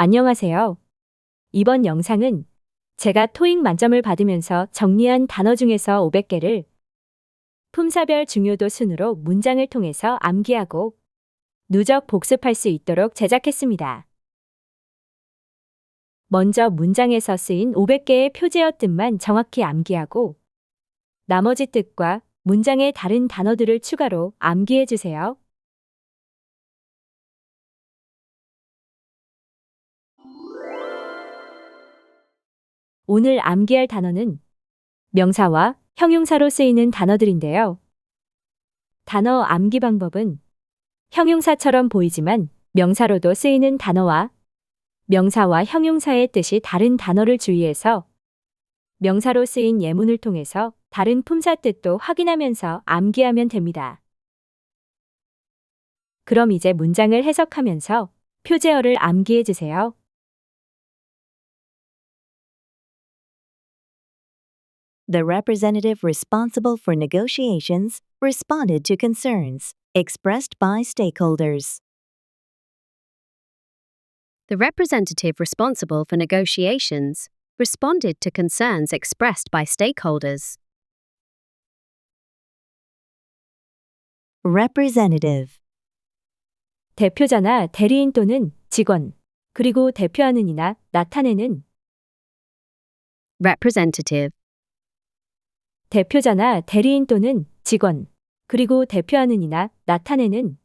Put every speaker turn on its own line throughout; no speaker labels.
안녕하세요. 이번 영상은 제가 토익 만점을 받으면서 정리한 단어 중에서 500개를 품사별 중요도 순으로 문장을 통해서 암기하고 누적 복습할 수 있도록 제작했습니다. 먼저 문장에서 쓰인 500개의 표제어 뜻만 정확히 암기하고 나머지 뜻과 문장의 다른 단어들을 추가로 암기해 주세요. 오늘 암기할 단어는 명사와 형용사로 쓰이는 단어들인데요. 단어 암기 방법은 형용사처럼 보이지만 명사로도 쓰이는 단어와 명사와 형용사의 뜻이 다른 단어를 주의해서 명사로 쓰인 예문을 통해서 다른 품사 뜻도 확인하면서 암기하면 됩니다. 그럼 이제 문장을 해석하면서 표제어를 암기해 주세요.
The representative responsible for negotiations responded to concerns expressed by stakeholders.
The representative responsible for negotiations responded to concerns expressed by stakeholders.
Representative.
대표자나 대리인 또는 직원, 그리고 대표하는 이나 나타내는
Representative.
대표자나 대리인 또는 직원, 그리고 대표하는 이나 나타내는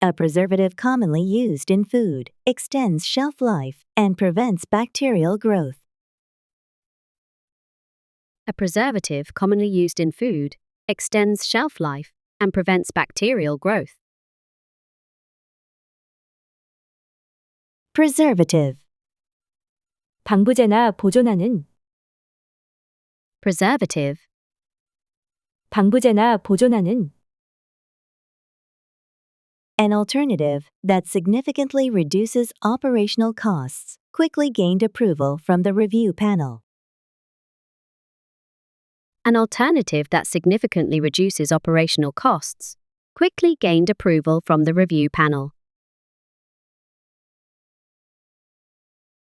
A preservative commonly used in food extends shelf life and prevents bacterial growth.
A preservative commonly used in food extends shelf life and prevents bacterial growth.
Preservative.
방부제나 보존하는
Preservative.
방부제나 보존하는
An alternative that significantly reduces operational costs quickly gained approval from the review panel.
An alternative that significantly reduces operational costs quickly gained approval from the review panel.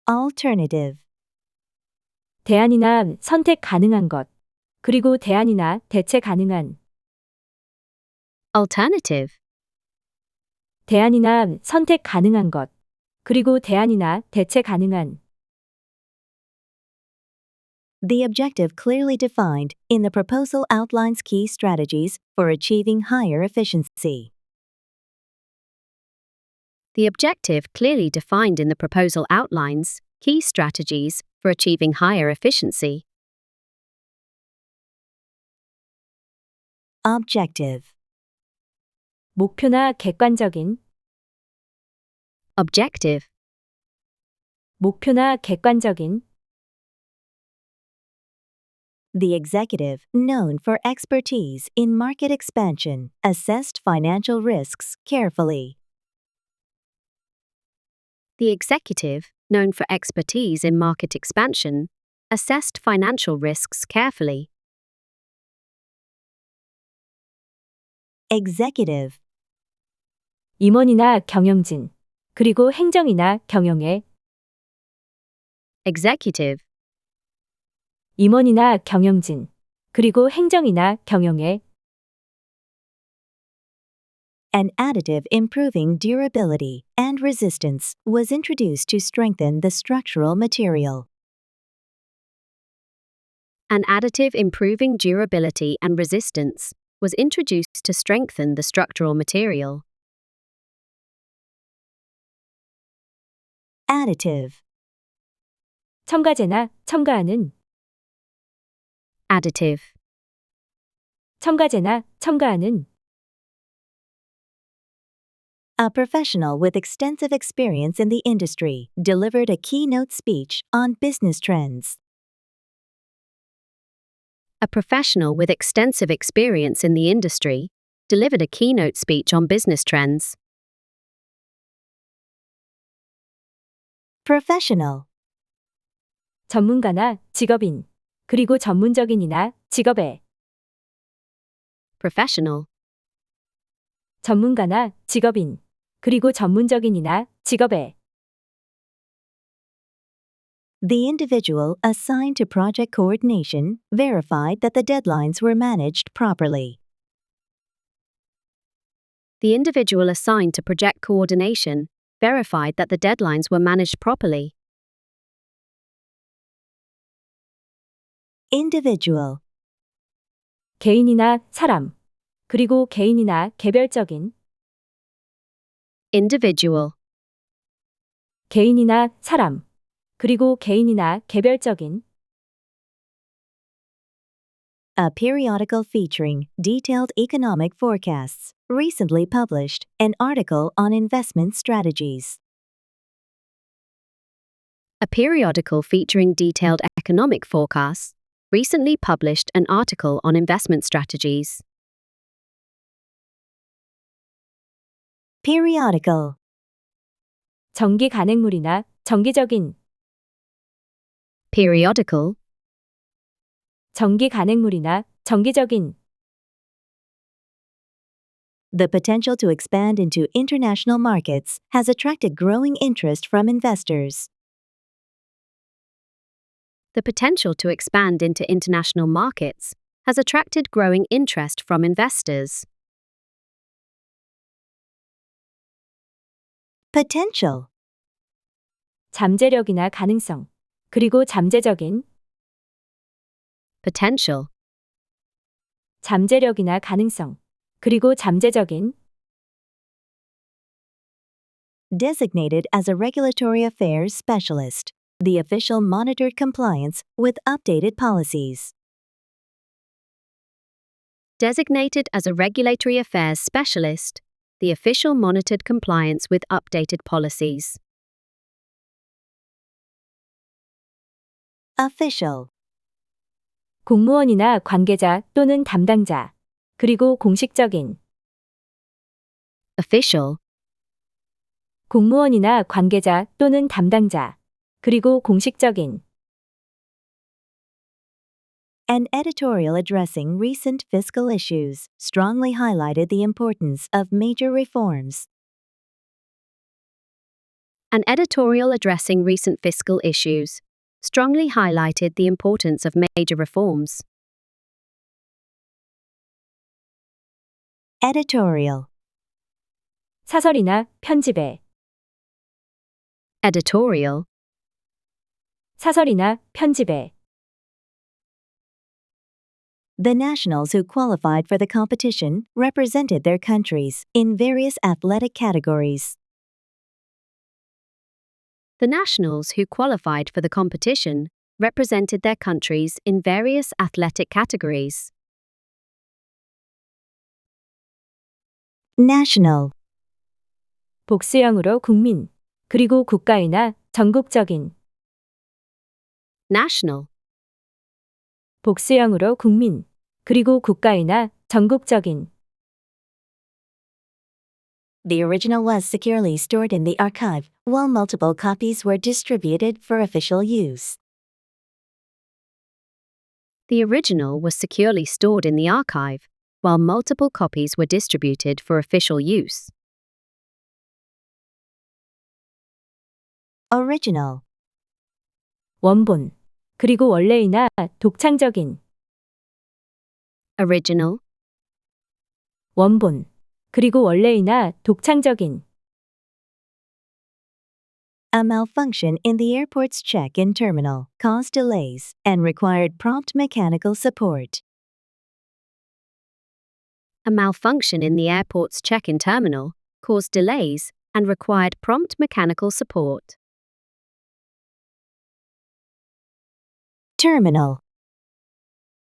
Alternative.
대안이나 선택 가능한 것, 그리고 대안이나 대체 가능한
Alternative.
대안이나 선택 가능한 것, 그리고 대안이나 대체 가능한
The objective clearly defined in the proposal outlines key strategies for achieving higher efficiency.
The objective clearly defined in the proposal outlines key strategies for achieving higher efficiency.
Objective.
목표나 객관적인
Objective.
목표나 객관적인
The executive, known for expertise in market expansion, assessed financial risks carefully.
The executive, known for expertise in market expansion, assessed financial risks carefully.
Executive.
임원이나 경영진, 그리고 행정이나 경영의
Executive.
임원이나 경영진, 그리고 행정이나 경영의
An additive improving durability and resistance was introduced to strengthen the structural material.
An additive improving durability and resistance was introduced to strengthen the structural material.
Additive.
첨가제나 첨가하는
Additive.
첨가제나 첨가하는
A professional with extensive experience in the industry delivered a keynote speech on business trends.
A professional with extensive experience in the industry delivered a keynote speech on business trends.
Professional.
전문가나 직업인, 그리고 전문적인이나 직업의
Professional.
전문가나 직업인, 그리고 전문적인이나 직업에
The individual assigned to project coordination verified that the deadlines were managed properly.
The individual assigned to project coordination verified that the deadlines were managed properly.
Individual.
개인이나 사람, 그리고 개인이나 개별적인,
Individual.
개인이나 사람, 그리고 개인이나 개별적인,
A periodical featuring detailed economic forecasts. Recently published an article on investment strategies.
A periodical featuring detailed economic forecasts recently published an article on investment strategies.
Periodical.
정기 간행물이나 정기적인,
Periodical.
정기 간행물이나 정기적인,
The potential to expand into international markets has attracted growing interest from investors.
The potential to expand into international markets has attracted growing interest from investors.
Potential.
잠재력이나 가능성, 그리고 잠재적인,
Potential.
잠재력이나 가능성, 그리고 잠재적인,
Designated as a regulatory affairs specialist. The official monitored compliance with updated policies.
Designated as a regulatory affairs specialist, the official monitored compliance with updated policies.
Official.
공무원이나 관계자 또는 담당자, 그리고 공식적인,
Official.
공무원이나 관계자 또는 담당자, 그리고 공식적인,
An editorial addressing recent fiscal issues strongly highlighted the importance of major reforms.
An editorial addressing recent fiscal issues strongly highlighted the importance of major reforms.
Editorial.
사설이나 편집에,
Editorial.
사설이나 편집에,
The nationals who qualified for the competition represented their countries in various athletic categories.
The nationals who qualified for the competition represented their countries in various athletic categories.
National.
복수형으로 국민, 그리고 국가이나 전국적인,
National.
복수형으로 국민, 그리고 국가이나 전국적인,
The original was securely stored in the archive, while multiple copies were distributed for official use.
The original was securely stored in the archive, while multiple copies were distributed for official use.
Original.
원본, 그리고 원래이나 독창적인,
Original.
원본, 그리고 원래이나 독창적인,
A malfunction in the airport's check-in terminal caused delays and required prompt mechanical support.
A malfunction in the airport's check-in terminal caused delays and required prompt mechanical support.
Terminal.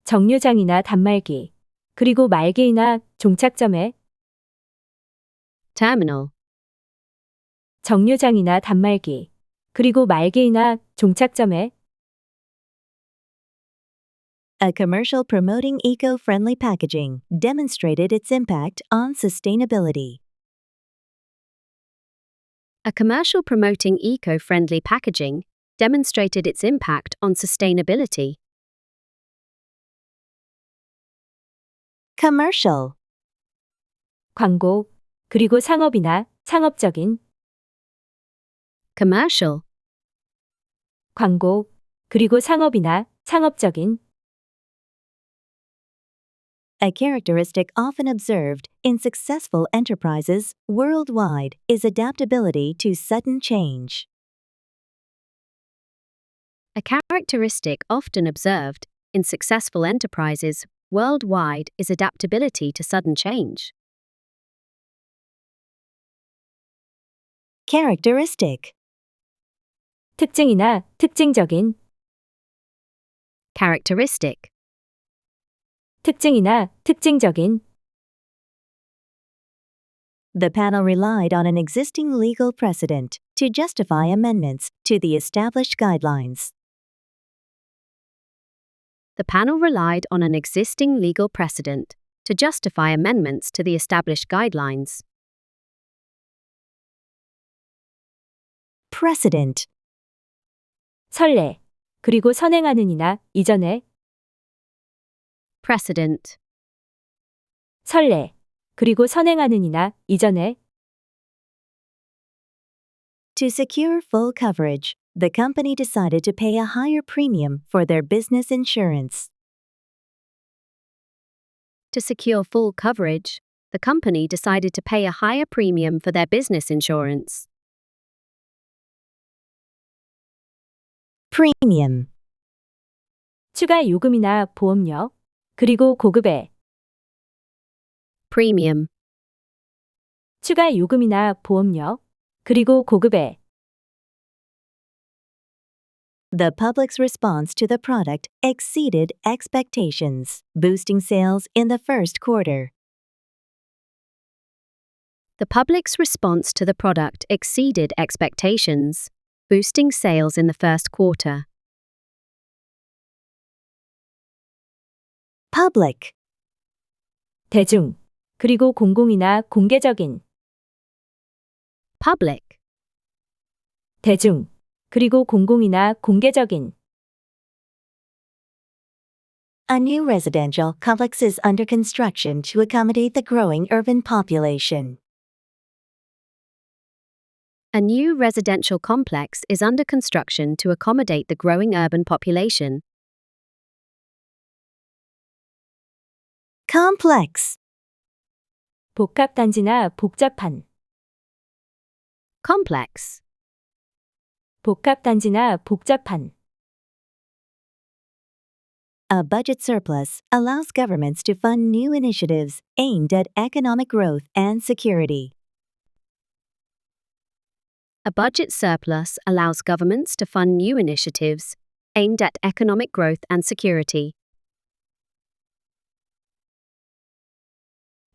정류장이나 단말기, 그리고 말기이나 종착점에,
Terminal.
정류장이나 단말기, 그리고 말기이나 종착점에,
A commercial promoting eco-friendly packaging demonstrated its impact on sustainability.
A commercial promoting eco-friendly packaging demonstrated its impact on sustainability.
Commercial.
광고, 그리고 상업이나 상업적인,
commercial,
광고, 그리고 상업이나 상업적인,
A characteristic often observed in successful enterprises worldwide is adaptability to sudden change.
a characteristic often observed in successful enterprises worldwide is adaptability to sudden change.
Characteristic.
특징이나 특징적인,
Characteristic,
특징이나 특징적인,
The panel relied on an existing legal precedent to justify amendments to the established guidelines.
the panel relied on an existing legal precedent to justify amendments to the established guidelines.
Precedent.
선례, 그리고 선행하는 이나 이전에,
Precedent,
선례, 그리고 선행하는 이나 이전에,
To secure full coverage, the company decided to pay a higher premium for their business insurance.
to secure full coverage, the company decided to pay a higher premium for their business insurance.
Premium.
추가 요금이나 보험료, 그리고 고급에,
Premium,
추가 요금이나 보험료, 그리고 고급에,
The public's response to the product exceeded expectations, boosting sales in the first quarter.
the public's response to the product exceeded expectations, boosting sales in the first quarter.
Public.
대중, 그리고 공공이나 공개적인,
Public,
대중, 그리고 공공이나 공개적인,
A new residential complex is under construction to accommodate the growing urban population.
a new residential complex is under construction to accommodate the growing urban population.
Complex.
복합단지나 복잡한,
Complex,
복합단지나 복잡한,
A budget surplus allows governments to fund new initiatives aimed at economic growth and security.
a budget surplus allows governments to fund new initiatives aimed at economic growth and security.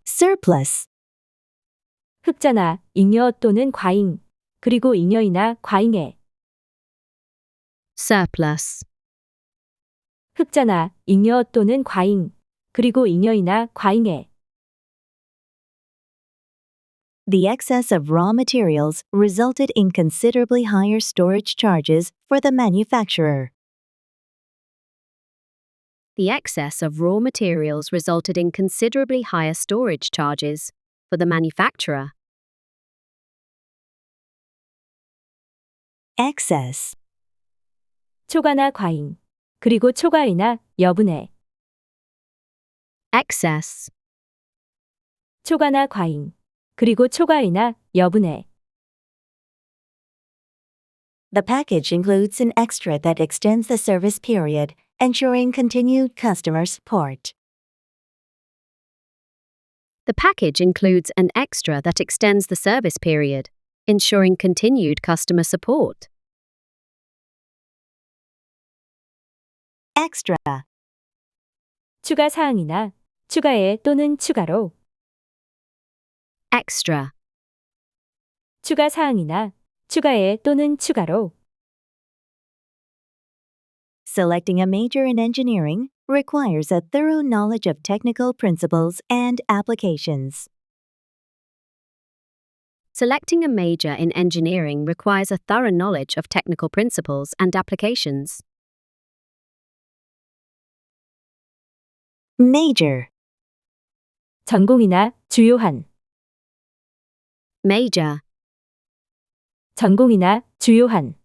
Surplus.
흑자나 잉여 또는 과잉, 그리고 잉여이나 과잉에,
Surplus,
흑자나 잉여 또는 과잉, 그리고 잉여이나 과잉에,
The excess of raw materials resulted in considerably higher storage charges for the manufacturer.
the excess of raw materials resulted in considerably higher storage charges for the manufacturer.
Excess.
초과나 과잉, 그리고 초과이나 여분에,
Excess,
초과나 과잉, 그리고 초과이나 여분에,
The package includes an extra that extends the service period, ensuring continued customer support.
the package includes an extra that extends the service period, ensuring continued customer support.
Extra.
추가 사항이나 추가에 또는 추가로,
Extra,
추가 사항이나 추가에 또는 추가로,
Selecting a major in engineering requires a thorough knowledge of technical principles and applications.
selecting a major in engineering requires a thorough knowledge of technical principles and applications.
Major.
전공이나 주요한,
major,
전공이나 주요한,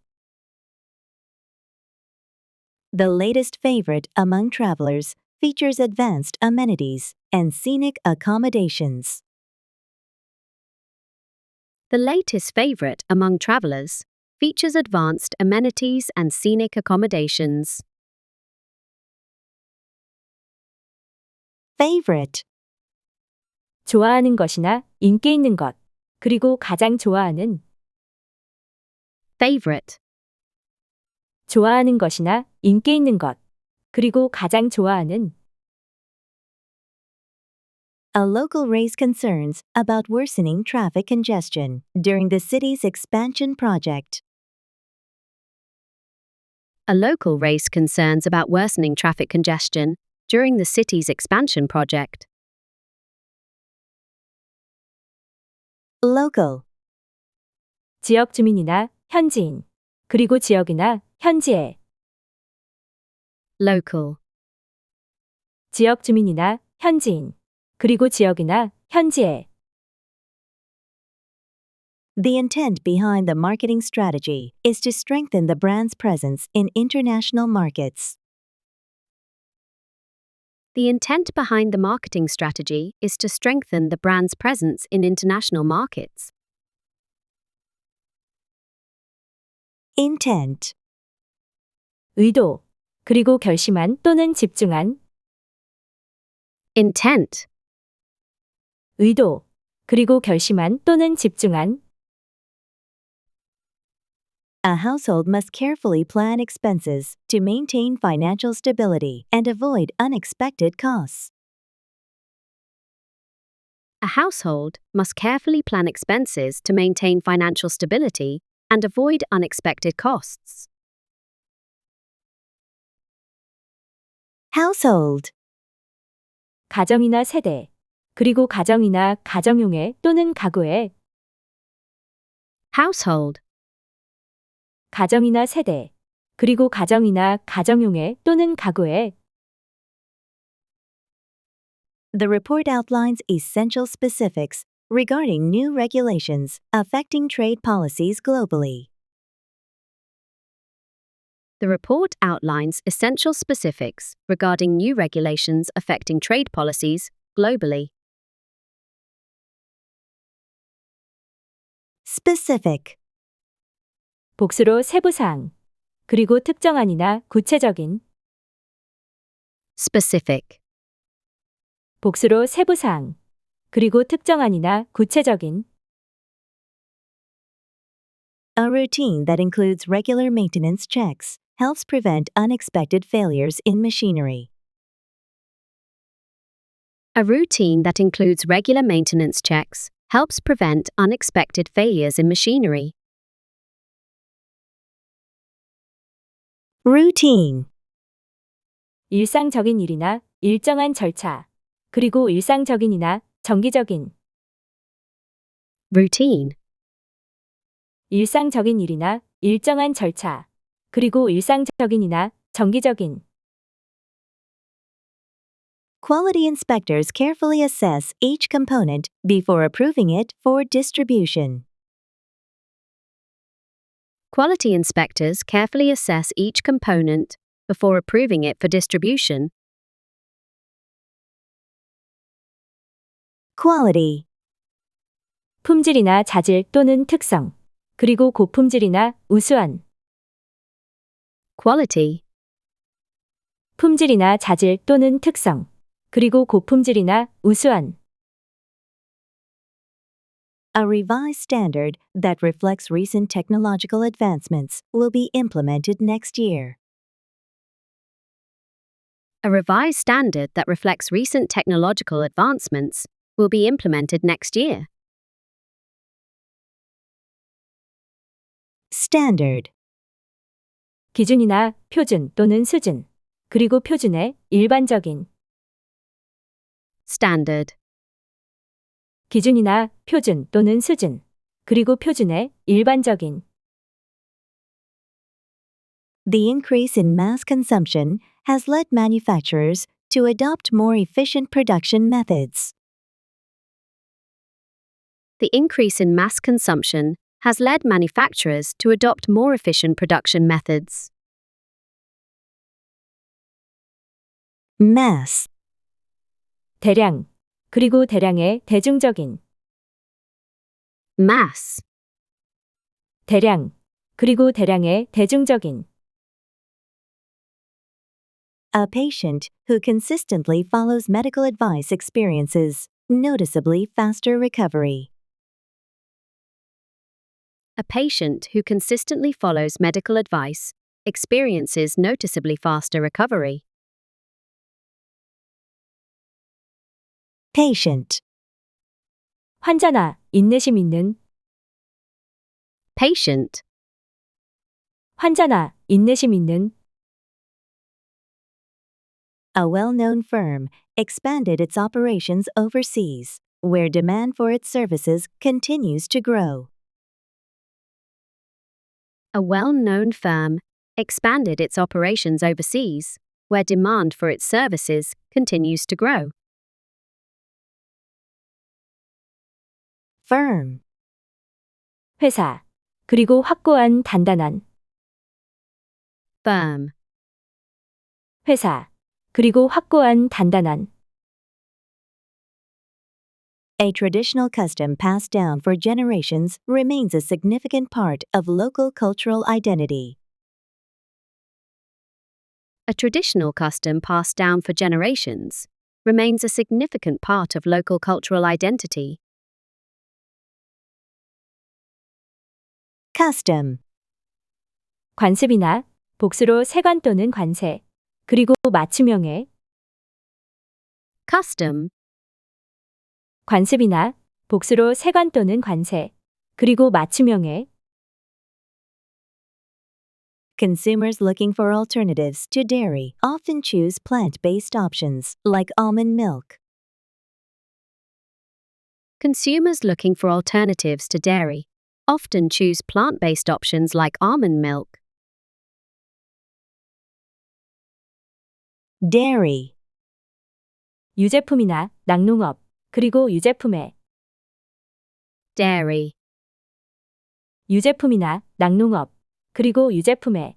The latest favorite among travelers features advanced amenities and scenic accommodations.
the latest favorite among travelers, features advanced amenities and scenic accommodations.
Favorite.
좋아하는 것이나 인기 있는 것, 그리고 가장 좋아하는,
Favorite,
좋아하는 것이나 인기 있는 것, 그리고 가장 좋아하는,
A local raised concerns about worsening traffic congestion during the city's expansion project.
a local raised concerns about worsening traffic congestion during the city's expansion project.
Local.
지역 주민이나 현지인, 그리고 지역이나 현지에,
Local,
지역 주민이나 현지인, 그리고 지역이나 현지에.
The intent behind the marketing strategy is to strengthen the brand's presence in international markets.
the intent behind the marketing strategy is to strengthen the brand's presence in international markets.
Intent.
의도, 그리고 결심한 또는 집중한,
Intent,
의도, 그리고 결심한 또는 집중한,
A household must carefully plan expenses to maintain financial stability and avoid unexpected costs.
a household must carefully plan expenses to maintain financial stability and avoid unexpected costs.
Household.
가정이나 세대, 그리고 가정이나 가정용해 또는 가구에,
Household,
가정이나 세대, 그리고 가정이나 가정용해 또는 가구에,
The report outlines essential specifics regarding new regulations affecting trade policies globally.
the report outlines essential specifics regarding new regulations affecting trade policies globally.
Specific.
복수로 세부사항, 그리고 특정한이나 구체적인,
Specific,
복수로 세부사항, 그리고 특정한이나 구체적인,
A routine that includes regular maintenance checks helps prevent unexpected failures in machinery.
a routine that includes regular maintenance checks helps prevent unexpected failures in machinery.
Routine.
일상적인 일이나 일정한 절차, 그리고 일상적인이나 정기적인,
Routine,
일상적인 일이나 일정한 절차, 그리고 일상적인이나 정기적인,
Quality inspectors carefully assess each component before approving it for distribution.
quality inspectors carefully assess each component before approving it for distribution.
Quality.
품질이나 자질 또는 특성, 그리고 고품질이나 우수한,
Quality,
품질이나 자질 또는 특성, 그리고 고품질이나 우수한,
A revised standard that reflects recent technological advancements will be implemented next year.
a revised standard that reflects recent technological advancements will be implemented next year.
Standard.
기준이나 표준 또는 수준, 그리고 표준의 일반적인,
Standard,
기준이나 표준 또는 수준, 그리고 표준의 일반적인,
The increase in mass consumption has led manufacturers to adopt more efficient production methods.
The increase in mass consumption has led manufacturers to adopt more efficient production methods.
Mass.
대량, 그리고 대량의 대중적인,
Mass.
대량, 그리고 대량의 대중적인,
A patient who consistently follows medical advice experiences noticeably faster recovery.
A patient who consistently follows medical advice experiences noticeably faster recovery.
Patient.
환자나 인내심 있는,
Patient.
환자나 인내심 있는,
A well-known firm expanded its operations overseas, where demand for its services continues to grow.
A well-known firm expanded its operations overseas, where demand for its services continues to grow.
Firm.
회사, 그리고 확고한 단단한,
Firm.
회사, 그리고 확고한 단단한,
A traditional custom passed down for generations remains a significant part of local cultural identity.
A traditional custom passed down for generations remains a significant part of local cultural identity.
Custom.
관습이나 복수로 세관 또는 관세, 그리고 맞춤형의,
Custom.
관습이나 복수로 세관 또는 관세, 그리고 맞춤형의,
Consumers looking for alternatives to dairy often choose plant-based options like almond milk.
Consumers looking for alternatives to dairy often choose plant-based options like almond milk.
Dairy.
유제품이나 낙농업, 그리고 유제품의,
Dairy.
유제품이나 낙농업, 그리고 유제품의,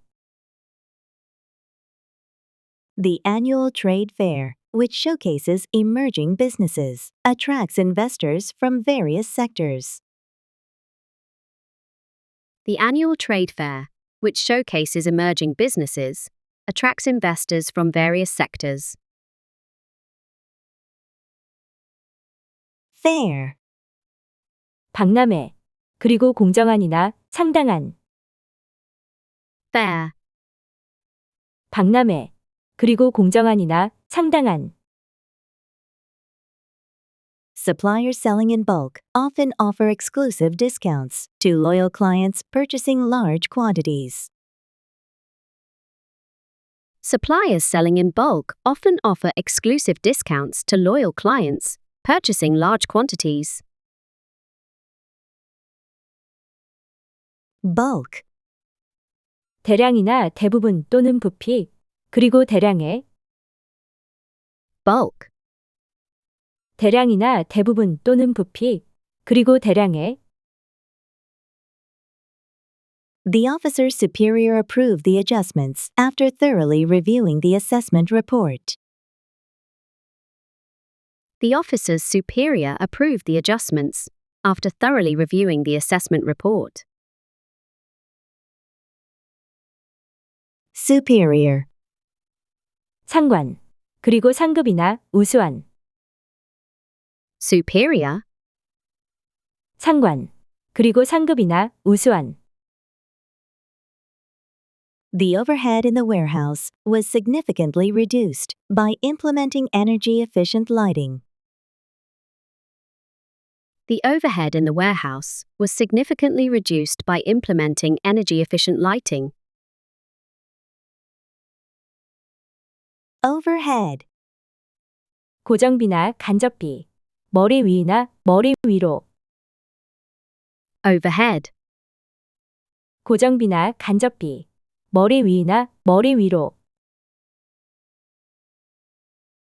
The annual trade fair, which showcases emerging businesses, attracts investors from various sectors.
The annual trade fair, which showcases emerging businesses, attracts investors from various sectors.
Fair.
박람회, 그리고 공정한이나 상당한,
Fair.
박람회, 그리고 공정한이나 상당한,
Suppliers selling in bulk often offer exclusive discounts to loyal clients purchasing large quantities.
Suppliers selling in bulk often offer exclusive discounts to loyal clients purchasing large quantities.
Bulk.
대량이나 대부분 또는 부피, 그리고 대량의,
Bulk.
대량이나 대부분 또는 부피, 그리고 대량의,
The officer's superior approved the adjustments after thoroughly reviewing the assessment report.
The officer's superior approved the adjustments after thoroughly reviewing the assessment report.
Superior.
상관, 그리고 상급이나 우수한,
Superior.
상관, 그리고 상급이나 우수한,
The overhead in the warehouse was significantly reduced by implementing energy-efficient lighting.
The overhead in the warehouse was significantly reduced by implementing energy-efficient lighting.
Overhead.
고정비나 간접비, 머리 위나 머리 위로,
Overhead.
고정비나 간접비, 머리 위나 머리 위로,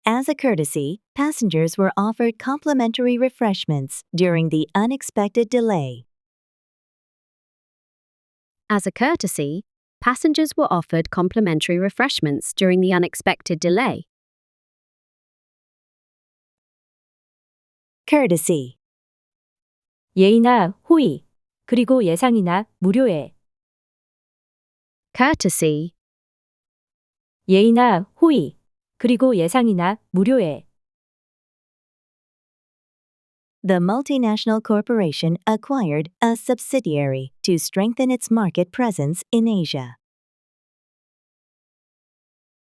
As a courtesy, passengers were offered complimentary refreshments during the unexpected delay.
As a courtesy, passengers were offered complimentary refreshments during the unexpected delay.
Courtesy.
예의나 호의, 그리고 예상이나 무료에.
Courtesy,
예의나 호의, 그리고 예상이나 무료에.
The multinational corporation acquired a subsidiary to strengthen its market presence in Asia.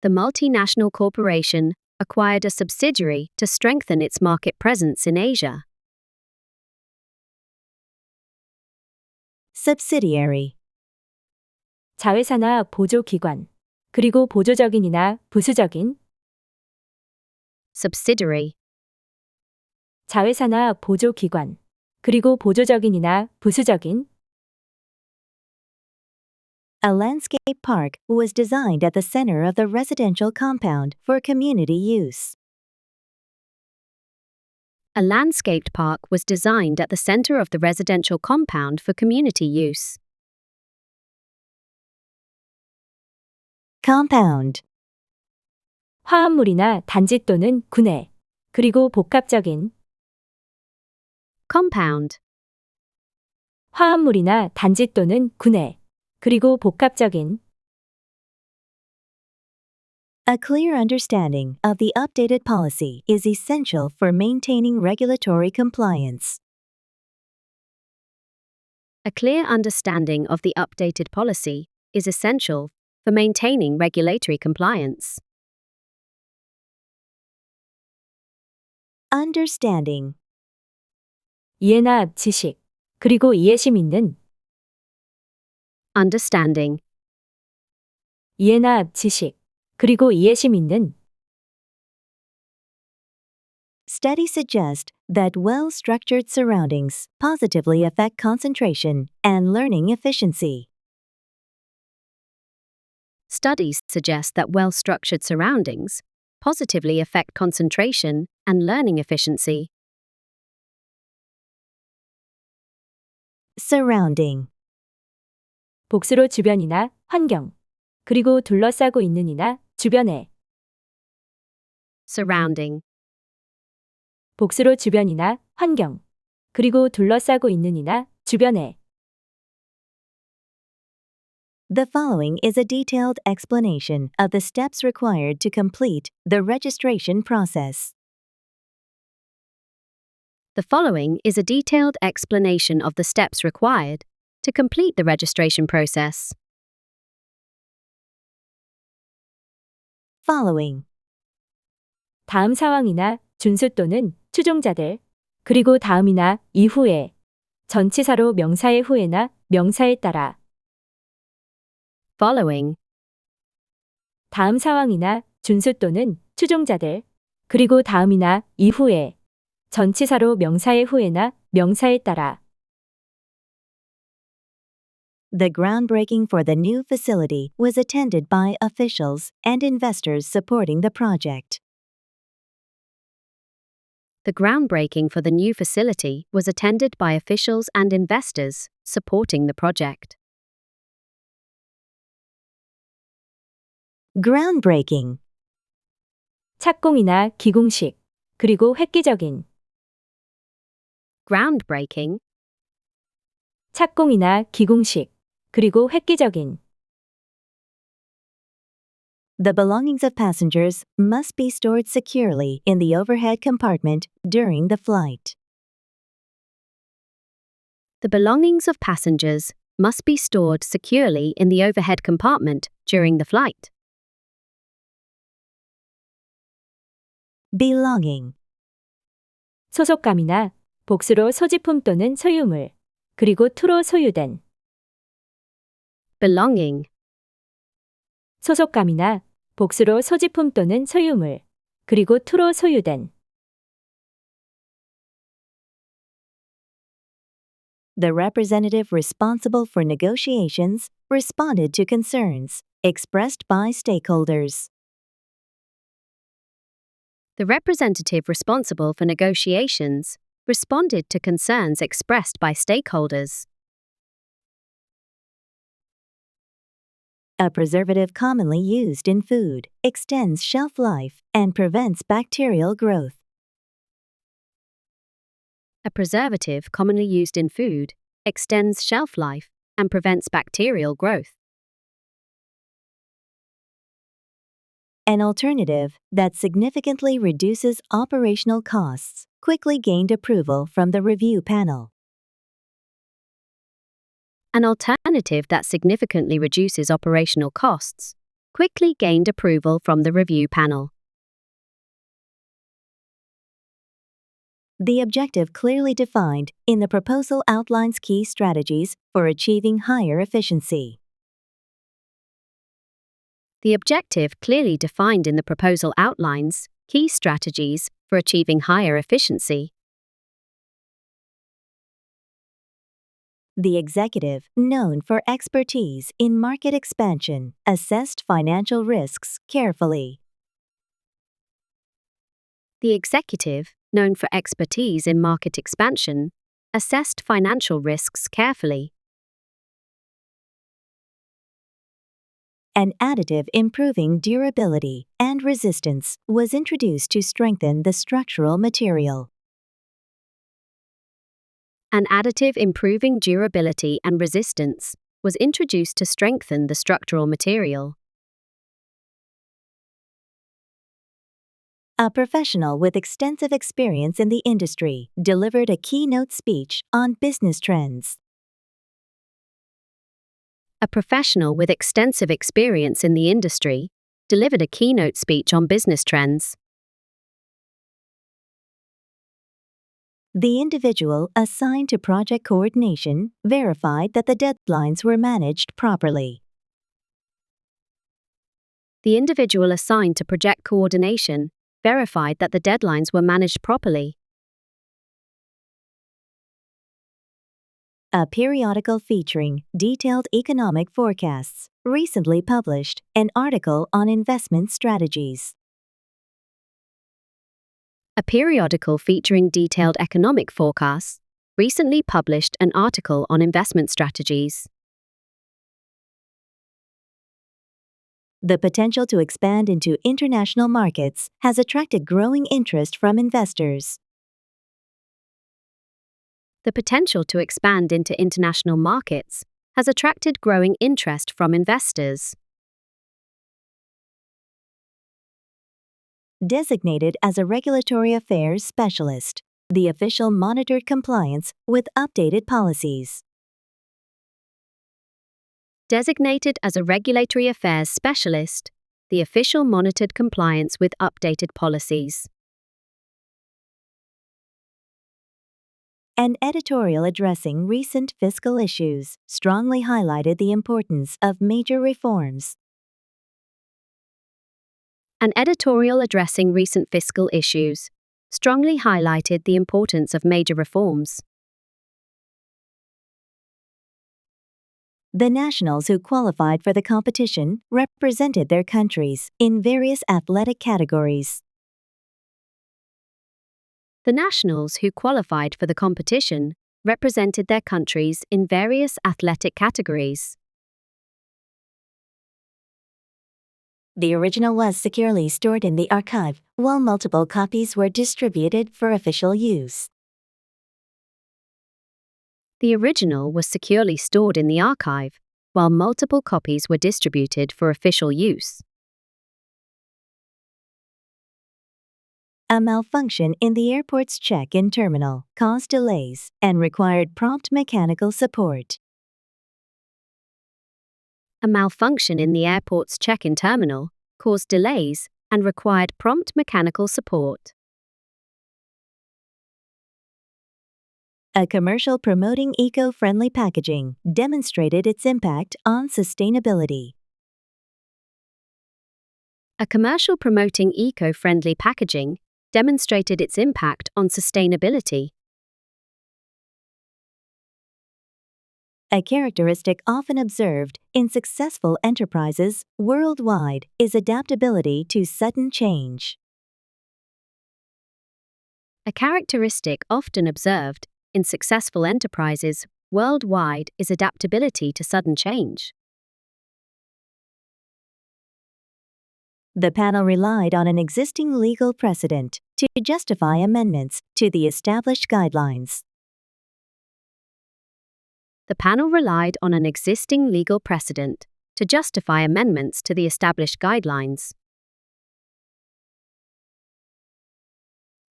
the multinational corporation acquired a subsidiary to strengthen its market presence in Asia.
Subsidiary.
자회사나 보조기관, 그리고 보조적인이나 부수적인.
Subsidiary,
자회사나 보조기관, 그리고 보조적인이나 부수적인.
A landscape park was designed at the center of the residential compound for community use.
a landscaped park was designed at the center of the residential compound for community use.
Compound.
화합물이나 단지 또는 군해, 그리고 복합적인.
Compound,
화합물이나 단지 또는 군해, 그리고 복합적인.
A clear understanding of the updated policy is essential for maintaining regulatory compliance.
a clear understanding of the updated policy is essential for maintaining regulatory compliance.
Understanding.
이해나 지식, 그리고 이해심 있는.
Understanding,
이해나 지식, 그리고 이해심 있는.
Studies suggest that well-structured surroundings positively affect concentration and learning efficiency.
studies suggest that well-structured surroundings positively affect concentration and learning efficiency.
Surrounding.
복수로 주변이나 환경, 그리고 둘러싸고 있는이나 주변에.
Surrounding,
복수로 주변이나 환경, 그리고 둘러싸고 있는이나 주변에.
The following is a detailed explanation of the steps required to complete the registration process.
the following is a detailed explanation of the steps required to complete the registration process.
Following.
다음 상황이나 준수 또는 추종자들, 그리고 다음이나 이후에. 전치사로 명사의 후에나 명사에 따라.
Following,
다음 상황이나 준수 또는 추종자들, 그리고 다음이나 이후에. 전치사로 명사의 후에나 명사에 따라.
The groundbreaking for the new facility was attended by officials and investors supporting the project.
the groundbreaking for the new facility was attended by officials and investors supporting the project.
Groundbreaking.
착공이나 기공식, 그리고 획기적인.
Groundbreaking,
착공이나 기공식, 그리고 획기적인.
The belongings of passengers must be stored securely in the overhead compartment during the flight.
the belongings of passengers must be stored securely in the overhead compartment during the flight.
Belonging.
소속감이나 복수로 소지품 또는 소유물, 그리고 투로 소유된.
Belonging,
소속감이나 복수로 소지품 또는 소유물, 그리고 투로 소유된.
The representative responsible for negotiations responded to concerns expressed by stakeholders.
The representative responsible for negotiations responded to concerns expressed by stakeholders.
A preservative commonly used in food extends shelf life and prevents bacterial growth.
A preservative commonly used in food extends shelf life and prevents bacterial growth.
An alternative that significantly reduces operational costs quickly gained approval from the review panel.
An alternative that significantly reduces operational costs quickly gained approval from the review panel.
The objective clearly defined in the proposal outlines key strategies for achieving higher efficiency.
The objective clearly defined in the proposal outlines key strategies for achieving higher efficiency.
The executive, known for expertise in market expansion, assessed financial risks carefully.
The executive, known for expertise in market expansion, assessed financial risks carefully.
An additive improving durability and resistance was introduced to strengthen the structural material.
An additive improving durability and resistance was introduced to strengthen the structural material.
A professional with extensive experience in the industry delivered a keynote speech on business trends.
A professional with extensive experience in the industry delivered a keynote speech on business trends.
The individual assigned to project coordination verified that the deadlines were managed properly.
The individual assigned to project coordination verified that the deadlines were managed properly.
A periodical featuring detailed economic forecasts recently published an article on investment strategies.
A periodical featuring detailed economic forecasts recently published an article on investment strategies.
The potential to expand into international markets has attracted growing interest from investors.
The potential to expand into international markets has attracted growing interest from investors.
Designated as a regulatory affairs specialist, the official monitored compliance with updated policies.
Designated as a regulatory affairs specialist, the official monitored compliance with updated policies.
An editorial addressing recent fiscal issues strongly highlighted the importance of major reforms.
An editorial addressing recent fiscal issues strongly highlighted the importance of major reforms.
The nationals who qualified for the competition represented their countries in various athletic categories.
The nationals who qualified for the competition represented their countries in various athletic categories.
The original was securely stored in the archive, while multiple copies were distributed for official use.
The original was securely stored in the archive, while multiple copies were distributed for official use.
A malfunction in the airport's check-in terminal caused delays and required prompt mechanical support.
A malfunction in the airport's check-in terminal caused delays and required prompt mechanical support.
A commercial promoting eco-friendly packaging demonstrated its impact on sustainability.
A commercial promoting eco-friendly packaging demonstrated its impact on sustainability.
A characteristic often observed in successful enterprises worldwide is adaptability to sudden change.
A characteristic often observed in successful enterprises worldwide is adaptability to sudden change.
The panel relied on an existing legal precedent to justify amendments to the established guidelines.
The panel relied on an existing legal precedent to justify amendments to the established guidelines.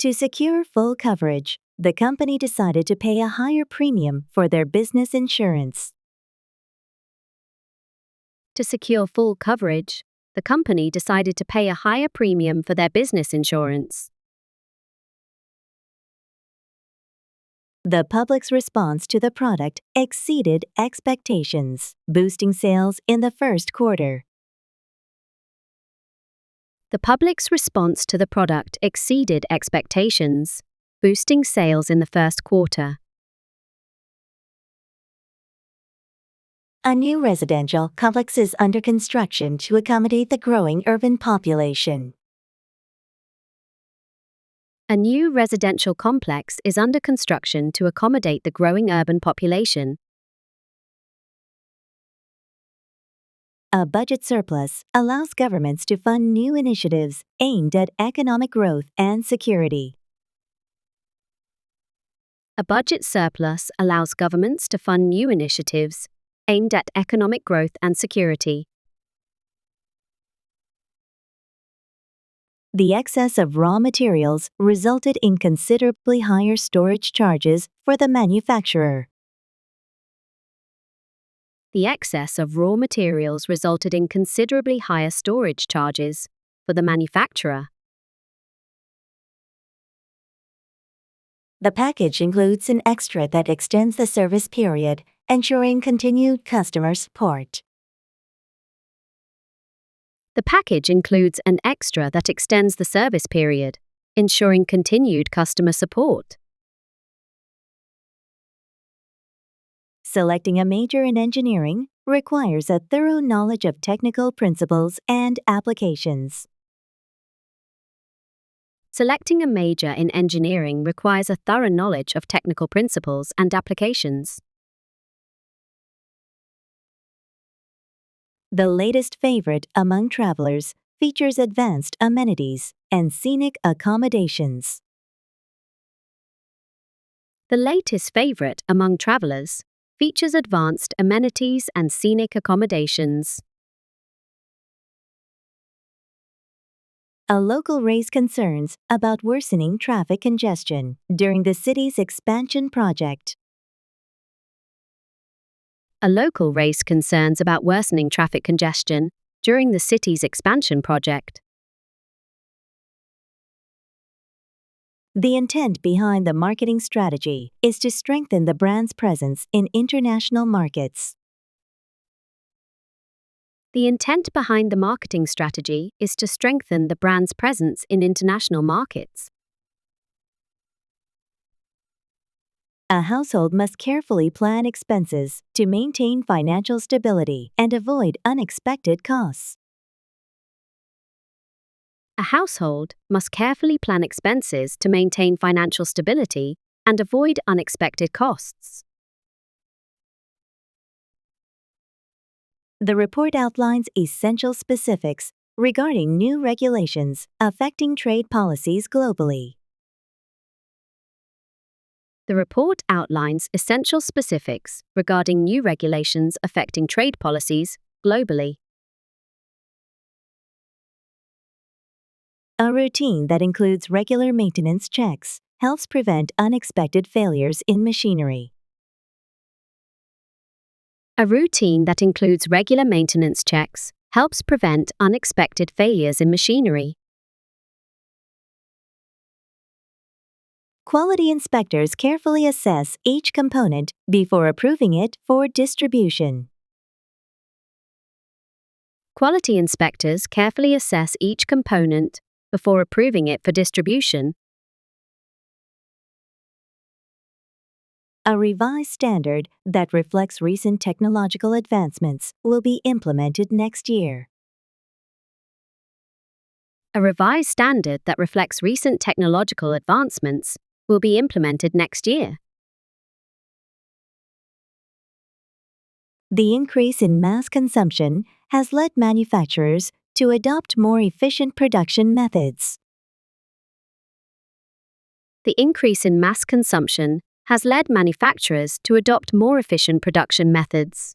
To secure full coverage, the company decided to pay a higher premium for their business insurance.
To secure full coverage, the company decided to pay a higher premium for their business insurance.
The public's response to the product exceeded expectations, boosting sales in the first quarter.
The public's response to the product exceeded expectations, boosting sales in the first quarter.
A new residential complex is under construction to accommodate the growing urban population.
A new residential complex is under construction to accommodate the growing urban population.
A budget surplus allows governments to fund new initiatives aimed at economic growth and security.
A budget surplus allows governments to fund new initiatives aimed at economic growth and security.
The excess of raw materials resulted in considerably higher storage charges for the manufacturer.
The excess of raw materials resulted in considerably higher storage charges for the manufacturer.
The package includes an extra that extends the service period, ensuring continued customer support.
The package includes an extra that extends the service period, ensuring continued customer support.
Selecting a major in engineering requires a thorough knowledge of technical principles and applications.
Selecting a major in engineering requires a thorough knowledge of technical principles and applications.
The latest favorite among travelers features advanced amenities and scenic accommodations.
The latest favorite among travelers features advanced amenities and scenic accommodations.
A local raised concerns about worsening traffic congestion during the city's expansion project.
A local raised concerns about worsening traffic congestion during the city's expansion project.
The intent behind the marketing strategy is to strengthen the brand's presence in international markets.
The intent behind the marketing strategy is to strengthen the brand's presence in international markets.
A household must carefully plan expenses to maintain financial stability and avoid unexpected costs.
A household must carefully plan expenses to maintain financial stability and avoid unexpected costs.
The report outlines essential specifics regarding new regulations affecting trade policies globally.
The report outlines essential specifics regarding new regulations affecting trade policies globally.
A routine that includes regular maintenance checks helps prevent unexpected failures in machinery.
A routine that includes regular maintenance checks helps prevent unexpected failures in machinery.
Quality inspectors carefully assess each component before approving it for distribution.
Quality inspectors carefully assess each component before approving it for distribution.
A revised standard that reflects recent technological advancements will be implemented next year.
A revised standard that reflects recent technological advancements will be implemented next year.
The increase in mass consumption has led manufacturers to adopt more efficient production methods.
The increase in mass consumption has led manufacturers to adopt more efficient production methods.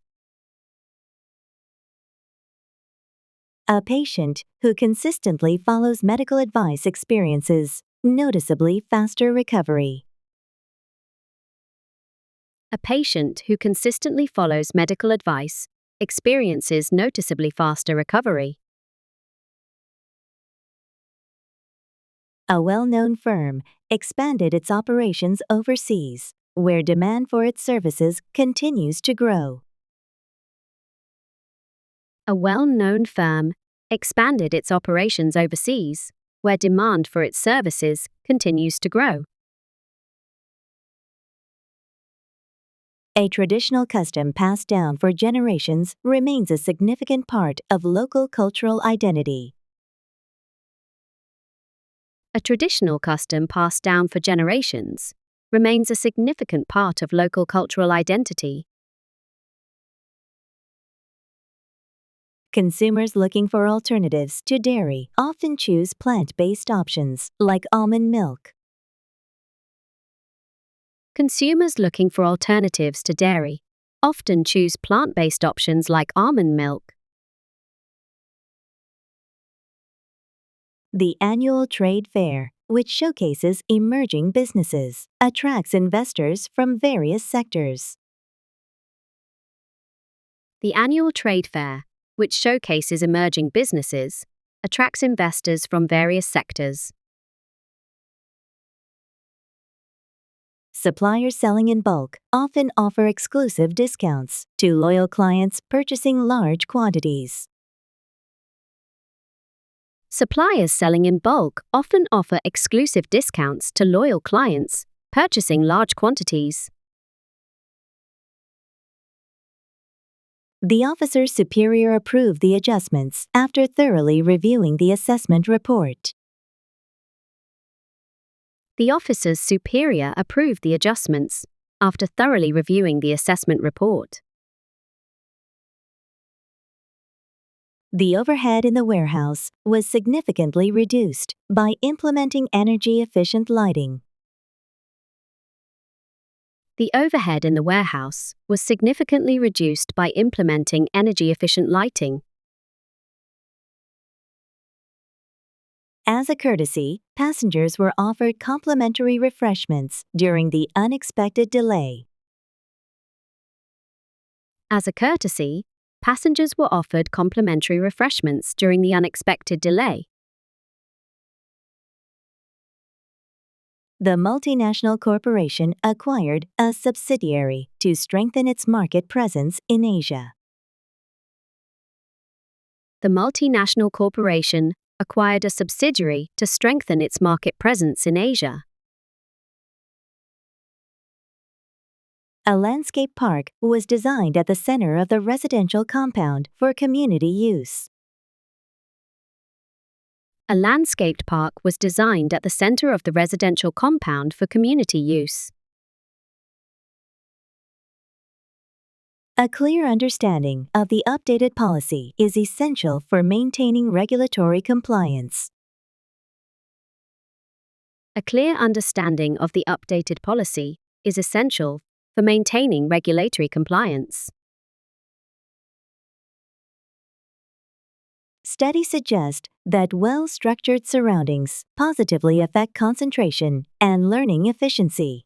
A patient who consistently follows medical advice experiences noticeably faster recovery.
A patient who consistently follows medical advice experiences noticeably faster recovery.
A well-known firm expanded its operations overseas, where demand for its services continues to grow.
A well-known firm expanded its operations overseas, where demand for its services continues to grow.
A traditional custom passed down for generations remains a significant part of local cultural identity.
A traditional custom passed down for generations remains a significant part of local cultural identity.
Consumers looking for alternatives to dairy often choose plant-based options like almond milk.
Consumers looking for alternatives to dairy often choose plant-based options like almond milk.
The annual trade fair, which showcases emerging businesses, attracts investors from various sectors.
The annual trade fair, which showcases emerging businesses, attracts investors from various sectors.
Suppliers selling in bulk often offer exclusive discounts to loyal clients purchasing large quantities.
Suppliers selling in bulk often offer exclusive discounts to loyal clients purchasing large quantities.
The officer's superior approved the adjustments after thoroughly reviewing the assessment report.
The officer's superior approved the adjustments after thoroughly reviewing the assessment report.
The overhead in the warehouse was significantly reduced by implementing energy-efficient lighting.
The overhead in the warehouse was significantly reduced by implementing energy-efficient lighting.
As a courtesy, passengers were offered complimentary refreshments during the unexpected delay.
As a courtesy, passengers were offered complimentary refreshments during the unexpected delay.
The multinational corporation acquired a subsidiary to strengthen its market presence in Asia.
The multinational corporation acquired a subsidiary to strengthen its market presence in Asia.
A landscape park was designed at the center of the residential compound for community use.
A landscaped park was designed at the center of the residential compound for community use.
A clear understanding of the updated policy is essential for maintaining regulatory compliance.
A clear understanding of the updated policy is essential for maintaining regulatory compliance.
Studies suggest that well-structured surroundings positively affect concentration and learning efficiency.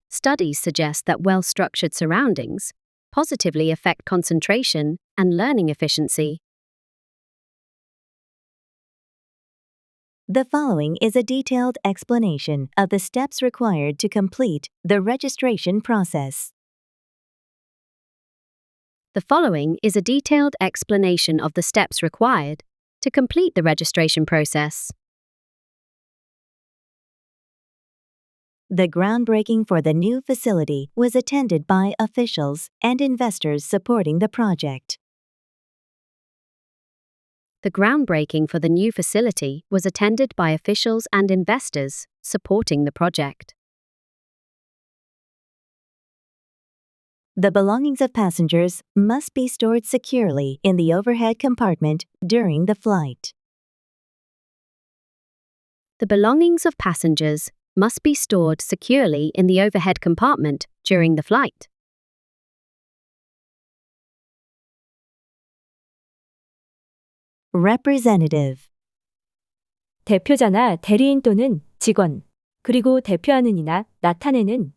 Studies suggest that well-structured surroundings positively affect concentration and learning efficiency.
The following is a detailed explanation of the steps required to complete the registration process.
The following is a detailed explanation of the steps required to complete the registration process.
The groundbreaking for the new facility was attended by officials and investors supporting the project.
The groundbreaking for the new facility was attended by officials and investors supporting the project.
The belongings of passengers must be stored securely in the overhead compartment during the flight.
The belongings of passengers must be stored securely in the overhead compartment during the flight.
Representative.
대표자나 대리인 또는 직원, 그리고 대표하는 이나 나타내는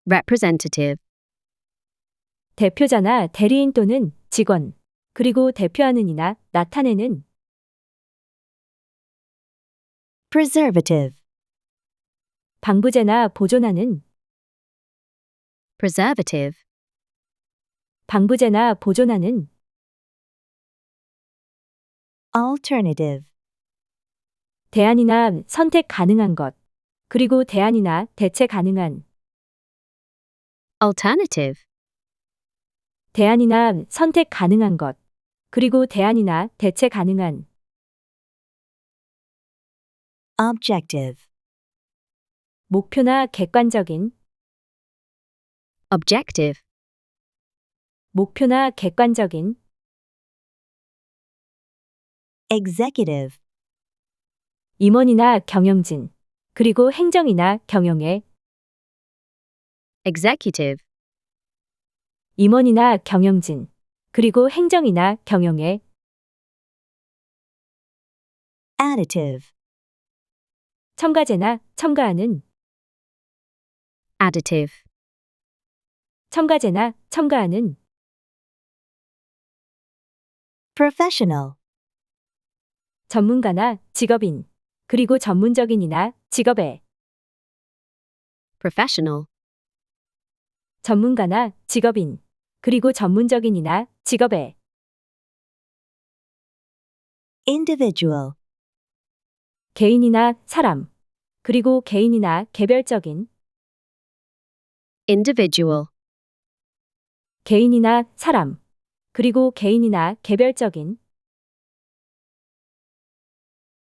Representative.
대표자나 대리인 또는 직원, 그리고 대표하는 이나 나타내는
Preservative.
방부제나 보존하는
Preservative.
방부제나 보존하는
Alternative.
대안이나 선택 가능한 것, 그리고 대안이나 대체 가능한
Alternative.
대안이나 선택 가능한 것, 그리고 대안이나 대체 가능한
Objective.
목표나 객관적인
Objective.
목표나 객관적인
Executive.
임원이나 경영진, 그리고 행정이나 경영의
Executive.
임원이나 경영진, 그리고 행정이나 경영의
Additive.
첨가제나 첨가하는
Additive.
첨가제나 첨가하는
Professional.
전문가나 직업인, 그리고 전문적인이나 직업의
Professional.
전문가나 직업인, 그리고 전문적인이나 직업의
Individual.
개인이나 사람, 그리고 개인이나 개별적인
Individual.
개인이나 사람, 그리고 개인이나 개별적인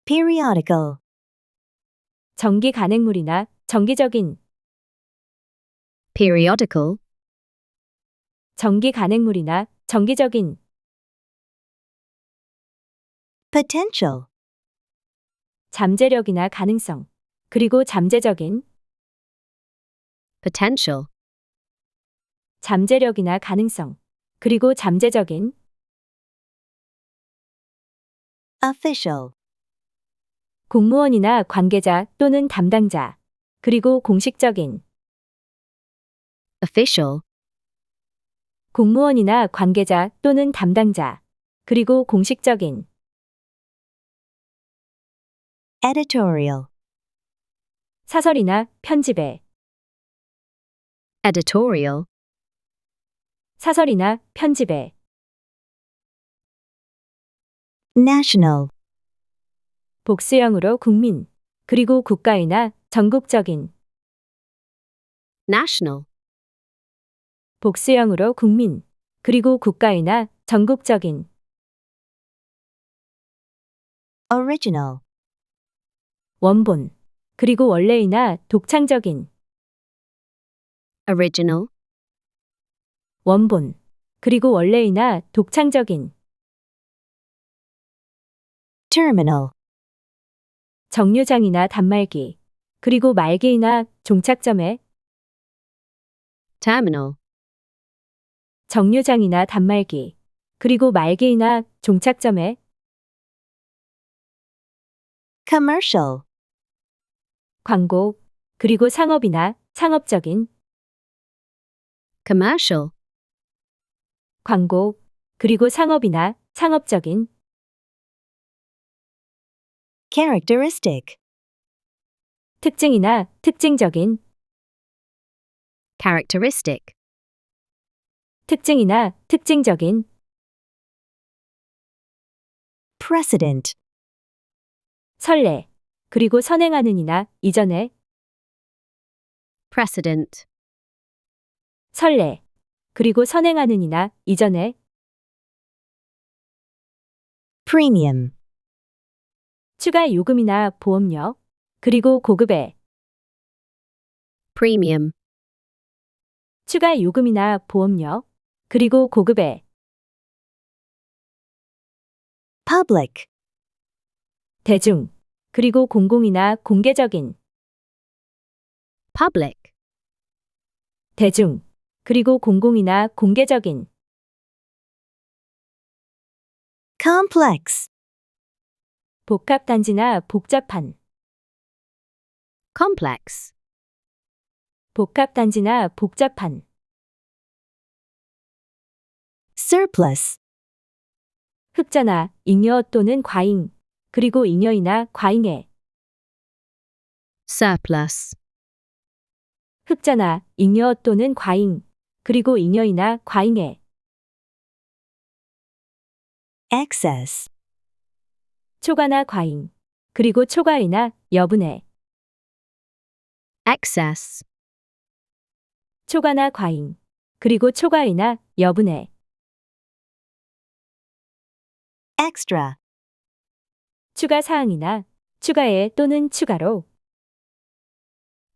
Periodical.
정기 간행물이나 정기적인
Periodical.
정기 간행물이나 정기적인
Potential.
잠재력이나 가능성, 그리고 잠재적인
Potential.
잠재력이나 가능성, 그리고 잠재적인
Official.
공무원이나 관계자 또는 담당자, 그리고 공식적인
Official.
공무원이나 관계자 또는 담당자, 그리고 공식적인
Editorial.
사설이나 편집의
Editorial.
사설이나 편집의
National.
복수형으로 국민, 그리고 국가이나 전국적인
National.
복수형으로 국민, 그리고 국가이나 전국적인
Original.
원본, 그리고 원래이나 독창적인
Original.
원본, 그리고 원래이나 독창적인
Terminal.
정류장이나 단말기, 그리고 말기이나 종착점의
Terminal.
정류장이나 단말기, 그리고 말기이나 종착점의
Commercial.
광고, 그리고 상업이나 상업적인
Commercial.
광고, 그리고 상업이나 상업적인
Characteristic.
특징이나 특징적인
Characteristic.
특징이나 특징적인
Precedent.
선례, 그리고 선행하는 이나 이전에
Precedent.
선례, 그리고 선행하는 이나 이전에
Premium.
추가 요금이나 보험료, 그리고 고급의
Premium.
추가 요금이나 보험료, 그리고 고급의
Public.
대중, 그리고 공공이나 공개적인
Public.
대중, 그리고 공공이나 공개적인
Complex.
복합단지나 복잡한
Complex.
복합단지나 복잡한
Surplus.
흑자나 잉여 또는 과잉, 그리고 잉여이나 과잉의
Surplus.
흑자나 잉여 또는 과잉, 그리고 잉여이나 과잉의
Excess.
초과나 과잉, 그리고 초과이나 여분의
Excess.
초과나 과잉, 그리고 초과이나 여분의
Extra.
추가 사항이나 추가에 또는 추가로